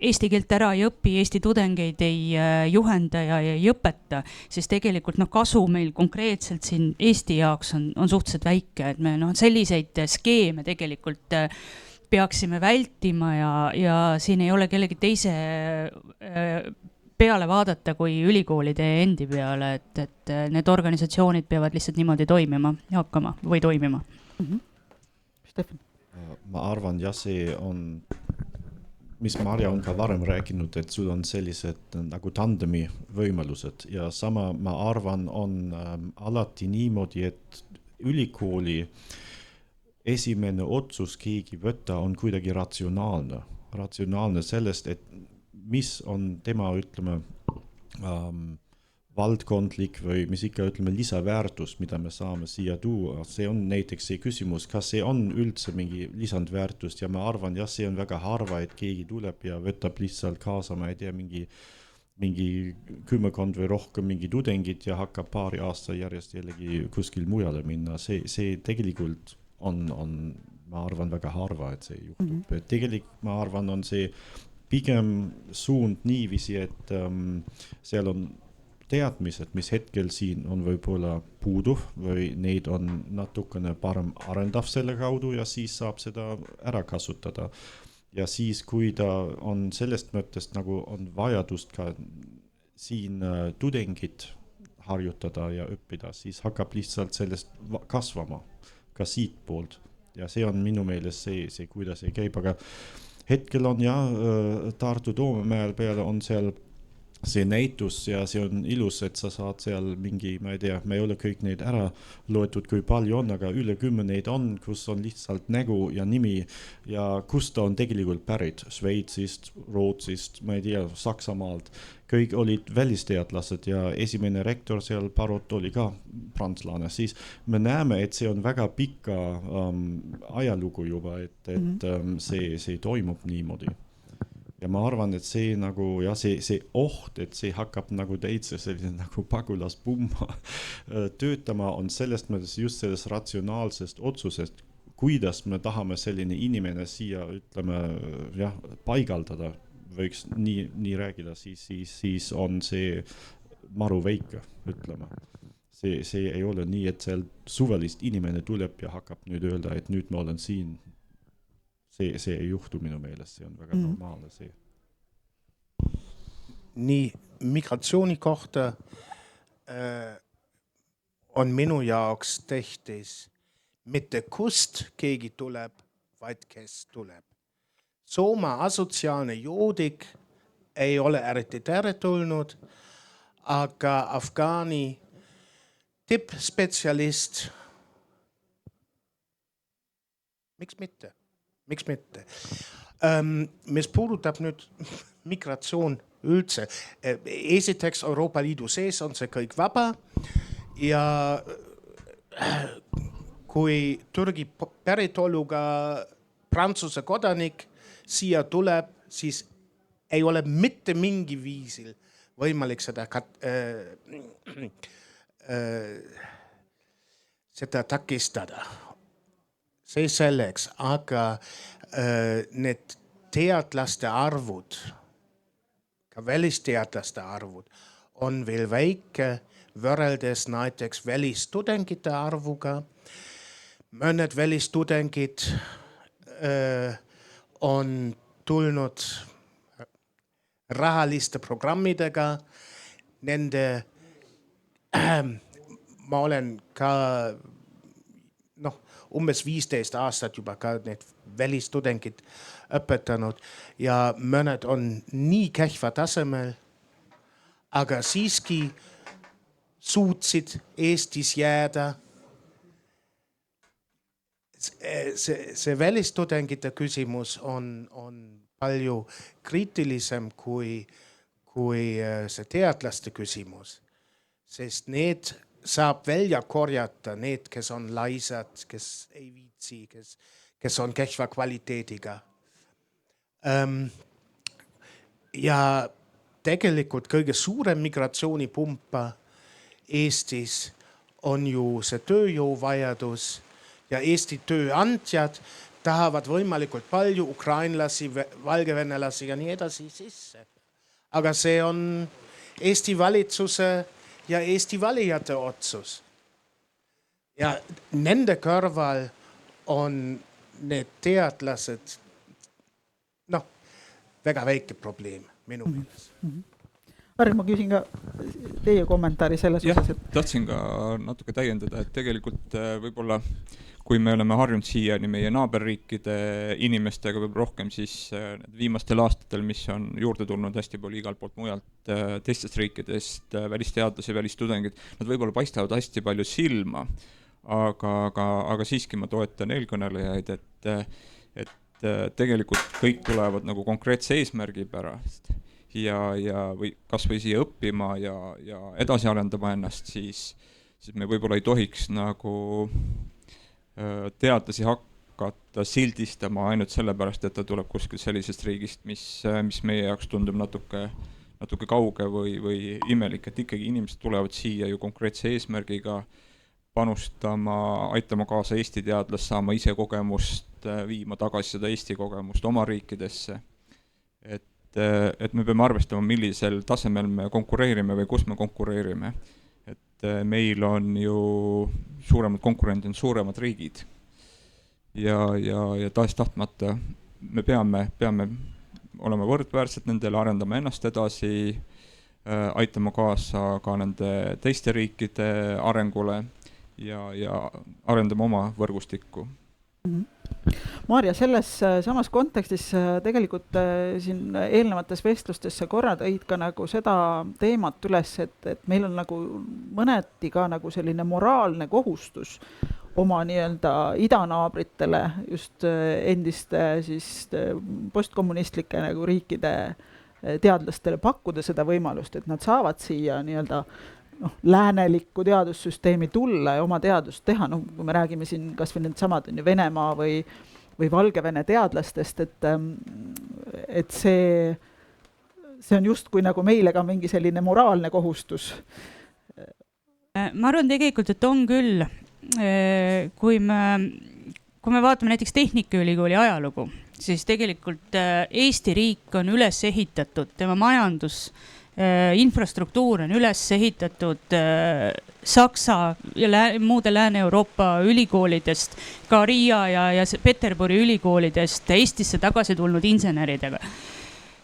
Eesti keelt ära ei õpi, Eesti tudengeid ei juhenda ja ei õpeta, siis tegelikult kasu meil konkreetselt siin Eesti jaoks on suhteliselt väike, et me selliseid skeeme tegelikult peaksime vältima ja siin ei ole kellegi teise peale vaadata kui ülikoolide endi peale, et need organisatsioonid peavad lihtsalt niimoodi toimima ja hakkama või toimima. Stefan? Ma arvan, see on, mis Maarja on ka varem rääkinud, et sul on sellised nagu tandemi võimalused ja sama ma arvan on alati niimoodi, et ülikooli esimene otsus keegi võtta on kuidagi ratsionaalne sellest, et mis on tema, ütleme, valdkondlik või mis ikka, ütleme, lisaväärtus, mida me saame siia tuua. See on näiteks see küsimus, kas see on üldse mingi lisandväärtust ja ma arvan, see on väga harva, et keegi tuleb ja võtab lihtsalt kaasa, ma ei tea, mingi 10 või rohkem mingi tudengid ja hakkab paari aasta järjest jällegi kuskil mujale minna. See tegelikult on, ma arvan, väga harva, et see juhtub. Tegelikult, ma arvan, on see pigem suund niiviisi, et seal on teadmised, mis hetkel siin on võib-olla puudu või neid on natukene parem arendav selle kaudu ja siis saab seda ära kasutada. Ja siis, kui ta on sellest mõttest nagu on vajadust ka siin tudengid harjutada ja õppida, siis hakkab lihtsalt sellest kasvama ka siit poolt. Ja see on minu meelest see kuidas ei käib, aga hetkel on Tartu Toomemäel peale on seal see näitus ja see on ilus, et sa saad seal mingi, ma ei tea, me ei ole kõik neid ära loetud, kui palju on, aga üle 10 neid on, kus on lihtsalt nägu ja nimi ja kus ta on tegelikult pärit, Šveitsist, Rootsist, ma ei tea, Saksamaalt. Kõik olid välisteadlased ja esimene rektor seal Parot oli ka prantslane, siis me näeme, et see on väga pikka ajalugu juba, et see toimub niimoodi. Ja ma arvan, et see nagu, see oht, et see hakkab nagu täitsa selline nagu pagulaspumma töötama, on sellest mõttes just sellest ratsionaalsest otsusest, kuidas me tahame selline inimene siia, ütleme, paigaldada, võiks nii räägida, siis on see maru väike, ütleme. See ei ole nii, et seal suvalist inimene tuleb ja hakkab nüüd öelda, et nüüd ma olen siin. See ei juhtu minu meelest, see on väga normaalne see. nii migratsiooni kohta on minu jaoks tähtis mitte kust keegi tuleb, vaid kes tuleb. Soome asotsiaalne joodik ei ole eriti teretulnud, aga Afgaani tippspetsialist, miks mitte? Mis puudutab nüüd migratsioon üldse, esiteks Euroopa Liidu sees on see kõik vaba ja kui Türgi päritoluga Prantsuse kodanik siia tuleb, siis ei ole mitte mingi viisil võimalik seda takistada. See selleks, aga need teadlaste arvud, ka välisteadlaste arvud on veel väike võrreldes näiteks välistudengite arvuga. Mõned välistudengid on tulnud rahaliste programmidega. Ma olen ka umbes 15 aastat juba ka need välistudengid õpetanud ja mõned on nii kehva tasemel, aga siiski suutsid Eestis jääda. See välistudengite küsimus on palju kriitilisem kui see teadlaste küsimus, sest need saab välja korjata, need, kes on laisad, kes ei viitsi, kes on kehva kvaliteediga. Ja tegelikult kõige suurem migratsioonipumpa Eestis on ju see tööjõuvajadus ja Eesti tööandjad tahavad võimalikult palju ukrainlasi, valgevenelasi ja nii edasi sisse. Aga see on Eesti valitsuse ja Eesti valijate otsus. Ja nende kõrval on need teadlased väga väike probleem minu meelest. Harri, ma küsin ka teie kommentaari selles osas. Tahtsin ka natuke täiendada, et tegelikult võib-olla kui me oleme harjunud siiani meie naaberriikide inimestega võib rohkem, siis viimastel aastatel, mis on juurde tulnud hästi palju igalt poolt mujalt teistest riikidest, välisteadlasi, välistudengid, nad võib-olla paistavad hästi palju silma, aga siiski ma toetan eelkõnelejaid, et tegelikult kõik tulevad nagu konkreetse eesmärgi pärast või kas või siia õppima ja edasi arendama ennast, siis me võib-olla ei tohiks nagu teadlasi hakata sildistama ainult sellepärast, et ta tuleb kuskil sellisest riigist, mis meie jaoks tundub natuke kauge või imelik, et ikkagi inimesed tulevad siia ju konkreetse eesmärgiga panustama, aitama kaasa Eesti teadlast, saama ise kogemust, viima tagasi seda Eesti kogemust oma riikidesse. Et me peame arvestama, millisel tasemel me konkureerime või kus me konkureerime. Meil on ju suuremad konkurendid, on suuremad riigid ja tahes-tahtmata me peame olema võrdväärsed nendele, arendama ennast edasi, aitama kaasa ka nende teiste riikide arengule ja arendama oma võrgustikku. Maarja, selles samas kontekstis tegelikult siin eelnevates vestlustes sa korra tõid ka nagu seda teemat üles, et meil on nagu mõneti ka nagu selline moraalne kohustus oma nii-öelda idanaabritele, just endiste siis postkommunistlike nagu riikide teadlastele pakkuda seda võimalust, et nad saavad siia nii-öelda läänelikku teadussüsteemi tulla ja oma teadust teha, kui me räägime siin kas või need samad Venemaa või Valgevene teadlastest, et see on justkui nagu meile ka mingi selline moraalne kohustus. Ma arvan tegelikult, et on küll, kui me vaatame näiteks Tehnikaülikooli ajalugu, siis tegelikult Eesti riik on üles ehitatud, tema majandus infrastruktuur on üles ehitatud Saksa ja muude Lääne-Euroopa ülikoolidest, ka Riia ja Peterburi ülikoolidest Eestisse tagasi tulnud inseneridega.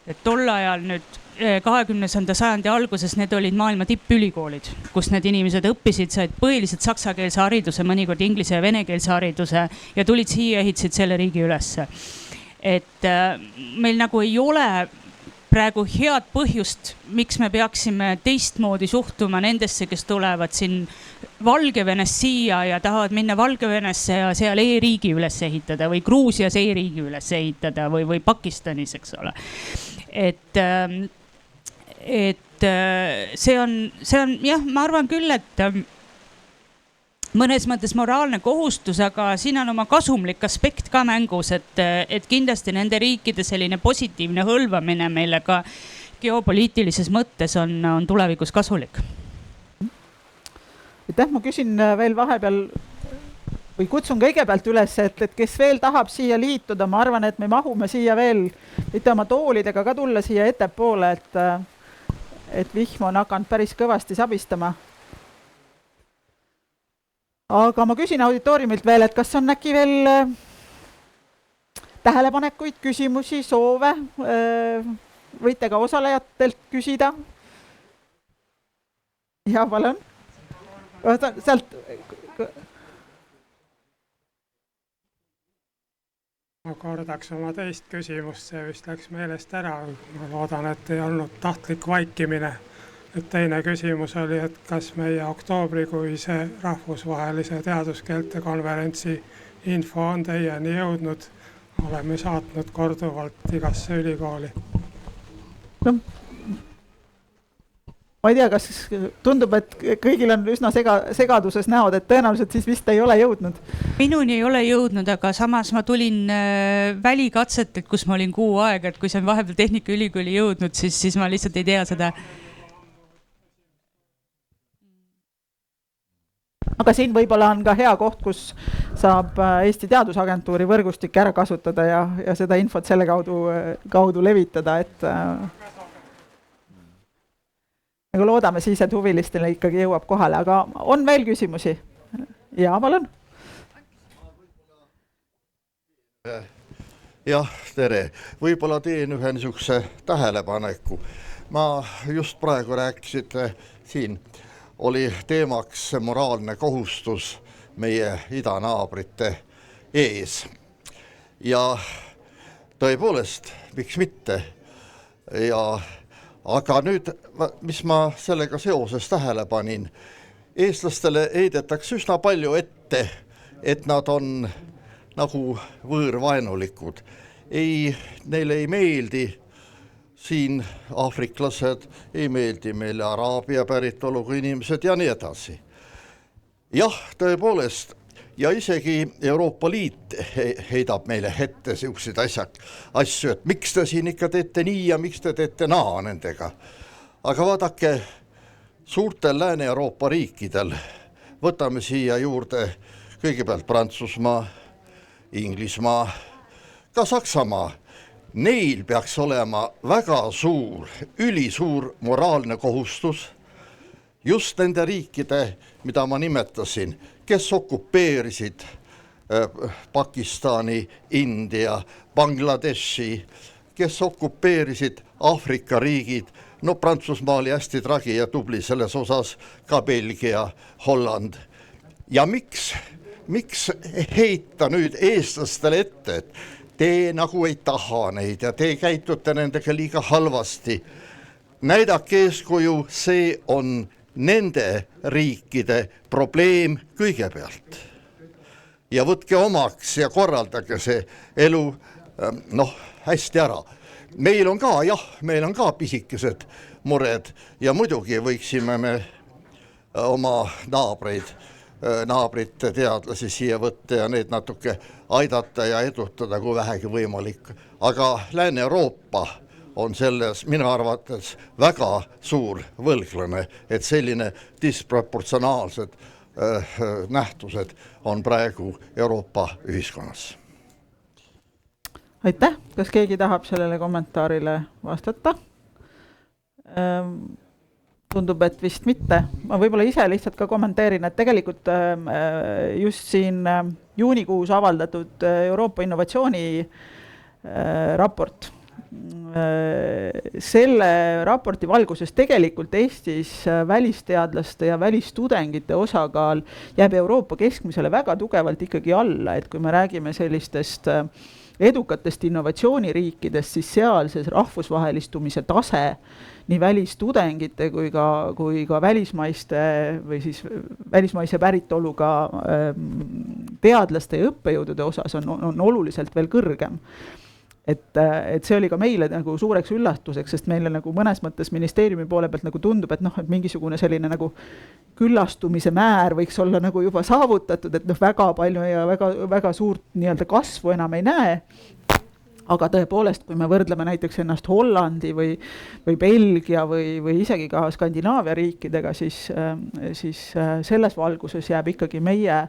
Et tol ajal nüüd 20. sajandi alguses need olid maailma tippülikoolid, kus need inimesed õppisid, said põhiliselt saksakeelse hariduse, mõnikord inglise ja venekeelse hariduse ja tulid siia, ehitasid selle riigi ülesse. Et meil nagu ei ole praegu head põhjust, miks me peaksime teistmoodi suhtuma nendesse, kes tulevad siin Valgevenest siia ja tahavad minna Valgevenesse ja seal e-riigi üles ehitada või Gruusias e-riigi üles ehitada või Pakistanis, eks ole. Et see on jah, ma arvan küll, et mõnes mõttes moraalne kohustus, aga siin on oma kasumlik aspekt ka mängus, et kindlasti nende riikide selline positiivne hõlvamine meile ka geopoliitilises mõttes on tulevikus kasulik. Aitäh, ma küsin veel vahepeal või kutsun kõigepealt üles, et kes veel tahab siia liituda, ma arvan, et me mahume siia veel, mitte oma toolidega ka tulla siia ettepoole, et vihm on hakanud päris kõvasti sabistama. Aga ma küsin auditooriumilt veel, et kas on äkki veel tähelepanekuid, küsimusi, soove? Võite ka osalejatelt küsida. Ja, palun. Sealt... Ma kordaks oma teist küsimust, see vist läks meelest ära. Ma loodan, et ei olnud tahtlik vaikimine. Et teine küsimus oli, et kas meie oktoobrikuise rahvusvahelise teaduskeelte konverentsi info on teieni jõudnud. Oleme saatnud korduvalt igasse ülikooli. No, ma ei tea, kas tundub, et kõigil on üsna segaduses näod, et tõenäoliselt siis vist ei ole jõudnud. Minuni ei ole jõudnud, aga samas ma tulin välikatsetelt, kus ma olin kuu aega, et kui see on vahepeal Tehnikaülikooli jõudnud, siis ma lihtsalt ei tea seda. Aga siin võib-olla on ka hea koht, kus saab Eesti Teadusagentuuri võrgustik ära kasutada ja seda infot selle kaudu levitada, et nagu loodame siis, et huvilistele ikkagi jõuab kohale, aga on veel küsimusi? Ja, palun. Jah, tere. Võib-olla teen ühe niisuguse tähelepaneku. Ma just praegu rääkisite siin, oli teemaks moraalne kohustus meie idanaabrite ees. Ja tõepoolest, miks mitte? Aga nüüd, mis ma sellega seoses tähele panin, eestlastele heidetakse üsna palju ette, et nad on nagu võõrvaenulikud. Neile ei meeldi siin aafriklased, ei meeldi meile araabia päritoluga inimesed ja nii edasi. Jah, tõepoolest, ja isegi Euroopa Liit heidab meile ette siukseid asju, et miks te siin ikka teete nii ja miks te teete naa nendega. Aga vaadake, suurtel Lääne-Euroopa riikidel, võtame siia juurde kõigepealt Prantsusmaa, Inglismaa, ka Saksamaa, neil peaks olema väga suur, ülisuur moraalne kohustus just nende riikide, mida ma nimetasin, kes okupeerisid Pakistani, India, Bangladeshi, kes okupeerisid Aafrika riigid, no Prantsusmaa oli hästi tragi ja tubli selles osas, ka Belgia, Holland. Ja miks heita nüüd eestlastele ette, et te nagu ei taha neid ja te käitute nendega liiga halvasti. Näidake eeskuju, see on nende riikide probleem kõigepealt. Ja võtke omaks ja korraldage see elu hästi ära. Meil on ka pisikesed mured ja muidugi võiksime me oma naabrite teadlasi siia võtta ja need natuke aidata ja edutada, kui vähegi võimalik. Aga Lääne-Euroopa on selles minu arvates väga suur võlglane, et selline disproportsionaalsed nähtused on praegu Euroopa ühiskonnas. Aitäh, kas keegi tahab sellele kommentaarile vastata? Tundub, et vist mitte. Ma võib-olla ise lihtsalt ka kommenteerin, et tegelikult just siin juunikuus avaldatud Euroopa innovatsiooni raport selle raporti valguses tegelikult Eestis välisteadlaste ja välistudengite osakaal jääb Euroopa keskmisele väga tugevalt ikkagi alla, et kui me räägime sellistest edukatest innovatsiooniriikidest, siis seal see rahvusvahelistumise tase nii välistudengite kui ka välismaiste või siis välismaise päritoluga teadlaste ja õppejõudude osas on oluliselt veel kõrgem. Et see oli ka meile nagu suureks üllatuseks, sest meile nagu mõnes mõttes ministeeriumi poole pealt nagu tundub, et et mingisugune selline nagu küllastumise määr võiks olla nagu juba saavutatud, et väga palju ja väga suurt nii-öelda kasvu enam ei näe. Aga tõepoolest, kui me võrdleme näiteks ennast Hollandi või Belgia või isegi ka Skandinaavia riikidega, siis selles valguses jääb ikkagi meie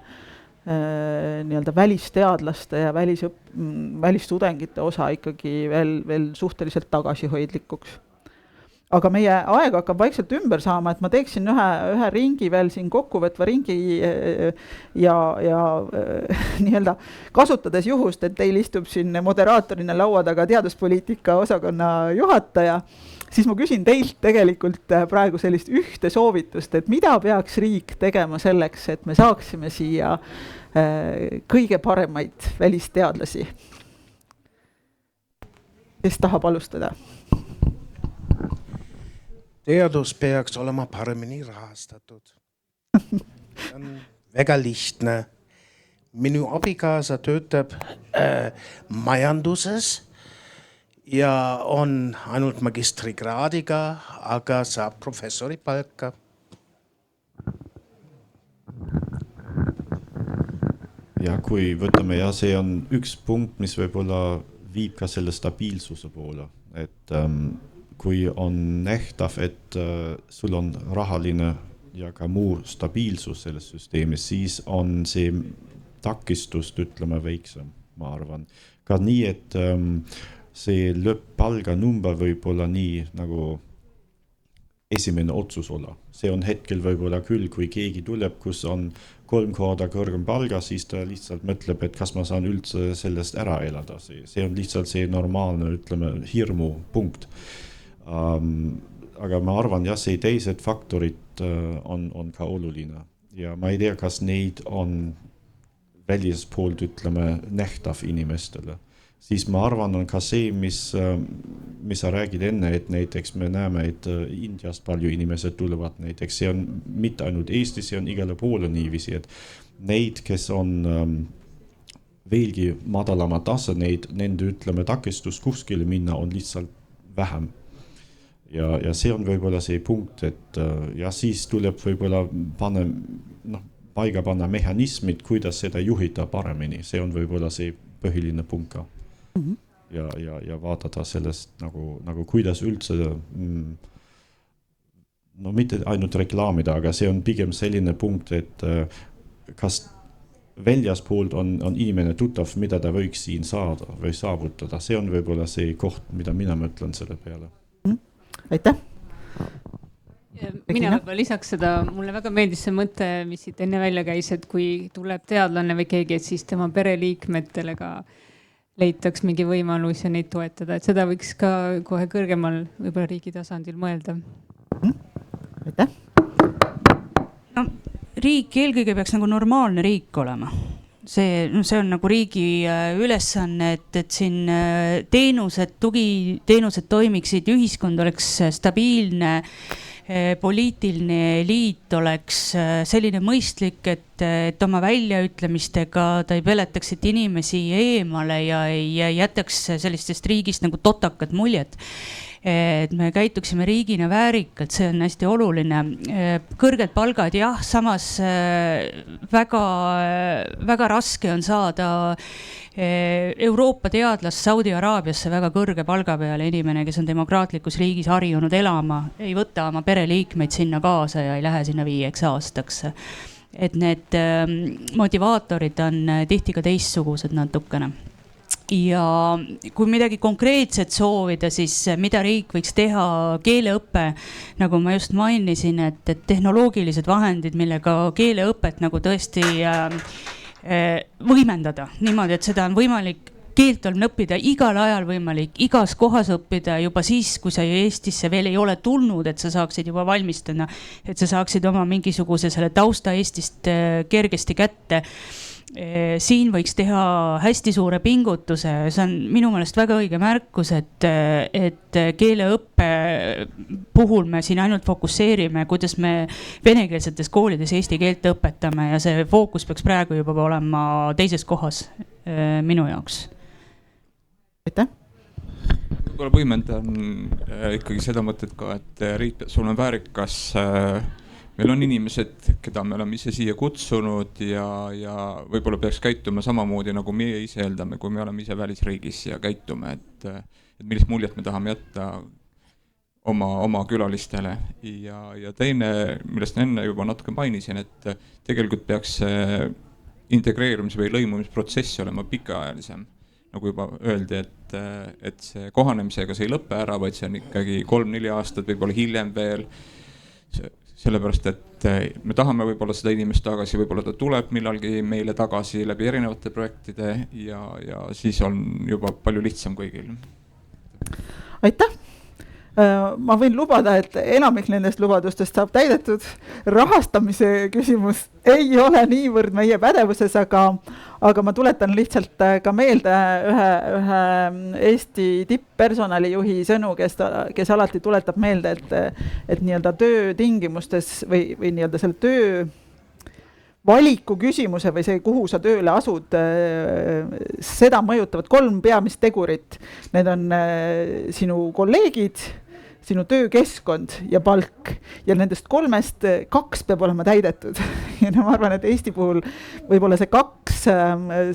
nii-öelda välisteadlaste ja välistudengite osa ikkagi veel suhteliselt tagasihoidlikuks. Aga meie aeg hakkab vaikselt ümber saama, et ma teeksin ühe ringi veel siin kokkuvõtva ringi ja nii-öelda kasutades juhust, et teil istub siin moderaatorina laua taga teaduspoliitika osakonna juhataja, siis ma küsin teilt tegelikult praegu sellist ühte soovitust, et mida peaks riik tegema selleks, et me saaksime siia kõige paremaid välisteadlasi. Kes tahab alustada? Teadus peaks olema paremini rahastatud. On väga lihtne. Minu abikaasa töötab majanduses ja on ainult magistrikraadiga, aga saab professori palka. Ja kui võtame, ja see on üks punkt, mis võib-olla viib ka selle stabiilsuse poole, et kui on nähtav, et sul on rahaline ja ka muu stabiilsus selles süsteemis, siis on see takistust, ütleme, väiksem, ma arvan. Ka nii, et see lõpp-palga number võib olla nii nagu esimene otsus olla. See on hetkel võib-olla küll, kui keegi tuleb, kus on 3 korda kõrgem palga, siis ta lihtsalt mõtleb, et kas ma saan üldse sellest ära elada. See on lihtsalt see normaalne, ütleme, hirmu punkt. Aga ma arvan, jah, see teised faktorid on ka oluline. Ja ma ei tea, kas neid on välispoolt, ütleme, nähtav inimestele. Siis ma arvan, on ka see, mis sa räägid enne, et näiteks me näeme, et Indiast palju inimesed tulevad näiteks. See on mitte ainult Eestis, see on igale poole niiviisi, et neid, kes on veelgi madalama tase, nende, ütleme, takistus kuskile minna on lihtsalt vähem. Ja see on võib-olla see punkt, et ja siis tuleb võib-olla paiga panna mehhanismid, kuidas seda juhida paremini. See on võib-olla see põhiline punkt ka. Ja vaadata sellest nagu kuidas üldse mitte ainult reklaamida, aga see on pigem selline punkt, et kas väljaspoolt on inimene tuttav, mida ta võiks siin saada või saavutada. See on võib-olla see koht, mida mina mõtlen selle peale. Aitäh! Mina võib-olla lisaks seda, mulle väga meeldis see mõte, mis siit enne välja käis, et kui tuleb teadlane või keegi, et siis tema pereliikmetele ka leitaks mingi võimalus ja neid toetada, et seda võiks ka kohe kõrgemal võib-olla riigi tasandil mõelda. Aitäh! No, riik eelkõige peaks nagu normaalne riik olema. See on nagu riigi ülesanne, et siin tugiteenused toimiksid, ühiskond oleks stabiilne, poliitiline eliit oleks selline mõistlik, et oma väljaütlemistega ta ei peletaksid inimesi eemale ja ei jätaks sellistest riigist nagu totakat muljet. Et me käituksime riigina väärikalt, see on hästi oluline. Kõrged palgad, jah, samas väga raske on saada Euroopa teadlast Saudi Araabiasse väga kõrge palga peale inimene, kes on demokraatlikus riigis harjunud elama, ei võta oma pereliikmeid sinna kaasa ja ei lähe sinna 5 aastaks. Et need motivaatorid on tihti ka teistsugused natukene. Ja kui midagi konkreetset soovida, siis mida riik võiks teha, keeleõppe, nagu ma just mainisin, et tehnoloogilised vahendid, millega keeleõpet nagu tõesti võimendada niimoodi, et seda on võimalik keelt on õppida igal ajal võimalik, igas kohas õppida juba siis, kui sa Eestisse veel ei ole tulnud, et sa saaksid juba valmistada, et sa saaksid oma mingisuguse selle tausta Eestist kergesti kätte. Siin võiks teha hästi suure pingutuse, see on minu meelest väga õige märkus, et keeleõppe puhul me siin ainult fokusseerime, kuidas me venekeelsetes koolides eesti keelt õpetame ja see fookus peaks praegu juba olema teises kohas minu jaoks. Aitäh! Võib-olla võimendan ikkagi seda mõtet ka, et Riit, sul on väärikas meil on inimesed, keda me oleme ise siia kutsunud ja võib-olla peaks käituma samamoodi, nagu meie ise eeldame, kui me oleme ise välisriigis ja käitume, et millist muljet me tahame jätta oma külalistele. Ja teine, millest enne juba natuke mainisin, et tegelikult peaks integreerumis- või lõimumisprotsess olema pikaajalisem. Nagu juba öeldi, et see kohanemisega see ei lõppe ära, vaid see on ikkagi 3-4 aastat, võib-olla hiljem veel. Sellepärast, et me tahame võib-olla seda inimest tagasi, võib-olla ta tuleb millalgi meile tagasi läbi erinevate projektide ja siis on juba palju lihtsam kõigil. Aitäh! Ma võin lubada, et enamik nendest lubadustest saab täidetud. Rahastamise küsimus ei ole niivõrd meie pädevuses, aga ma tuletan lihtsalt ka meelde ühe Eesti tipppersonalijuhi sõnu, kes alati tuletab meelde, et nii-öelda töötingimustes või nii-öelda selle töö valiku küsimuse või see, kuhu sa tööle asud, seda mõjutavad 3 peamist tegurit. Need on sinu kolleegid, sinu töökeskkond ja palk. Ja nendest 3-st 2 peab olema täidetud. Ja ma arvan, et Eesti puhul võib-olla see 2,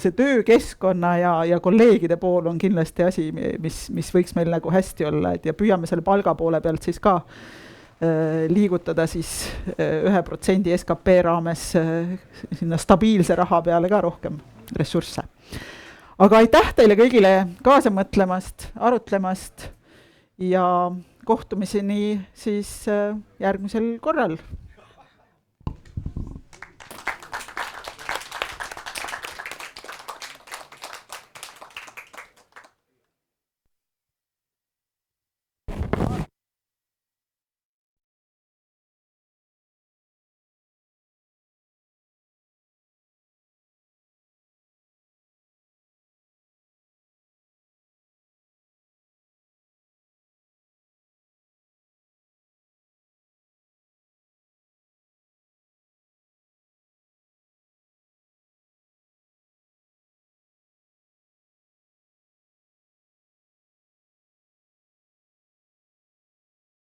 see töökeskkonna ja kolleegide pool on kindlasti asi, mis võiks meil nagu hästi olla. Ja püüame selle palga poole pealt siis ka liigutada siis 1% SKP raames sinna stabiilse raha peale ka rohkem ressursse. Aga aitäh teile kõigile kaasa mõtlemast, arutlemast ja kohtumiseni siis järgmisel korral.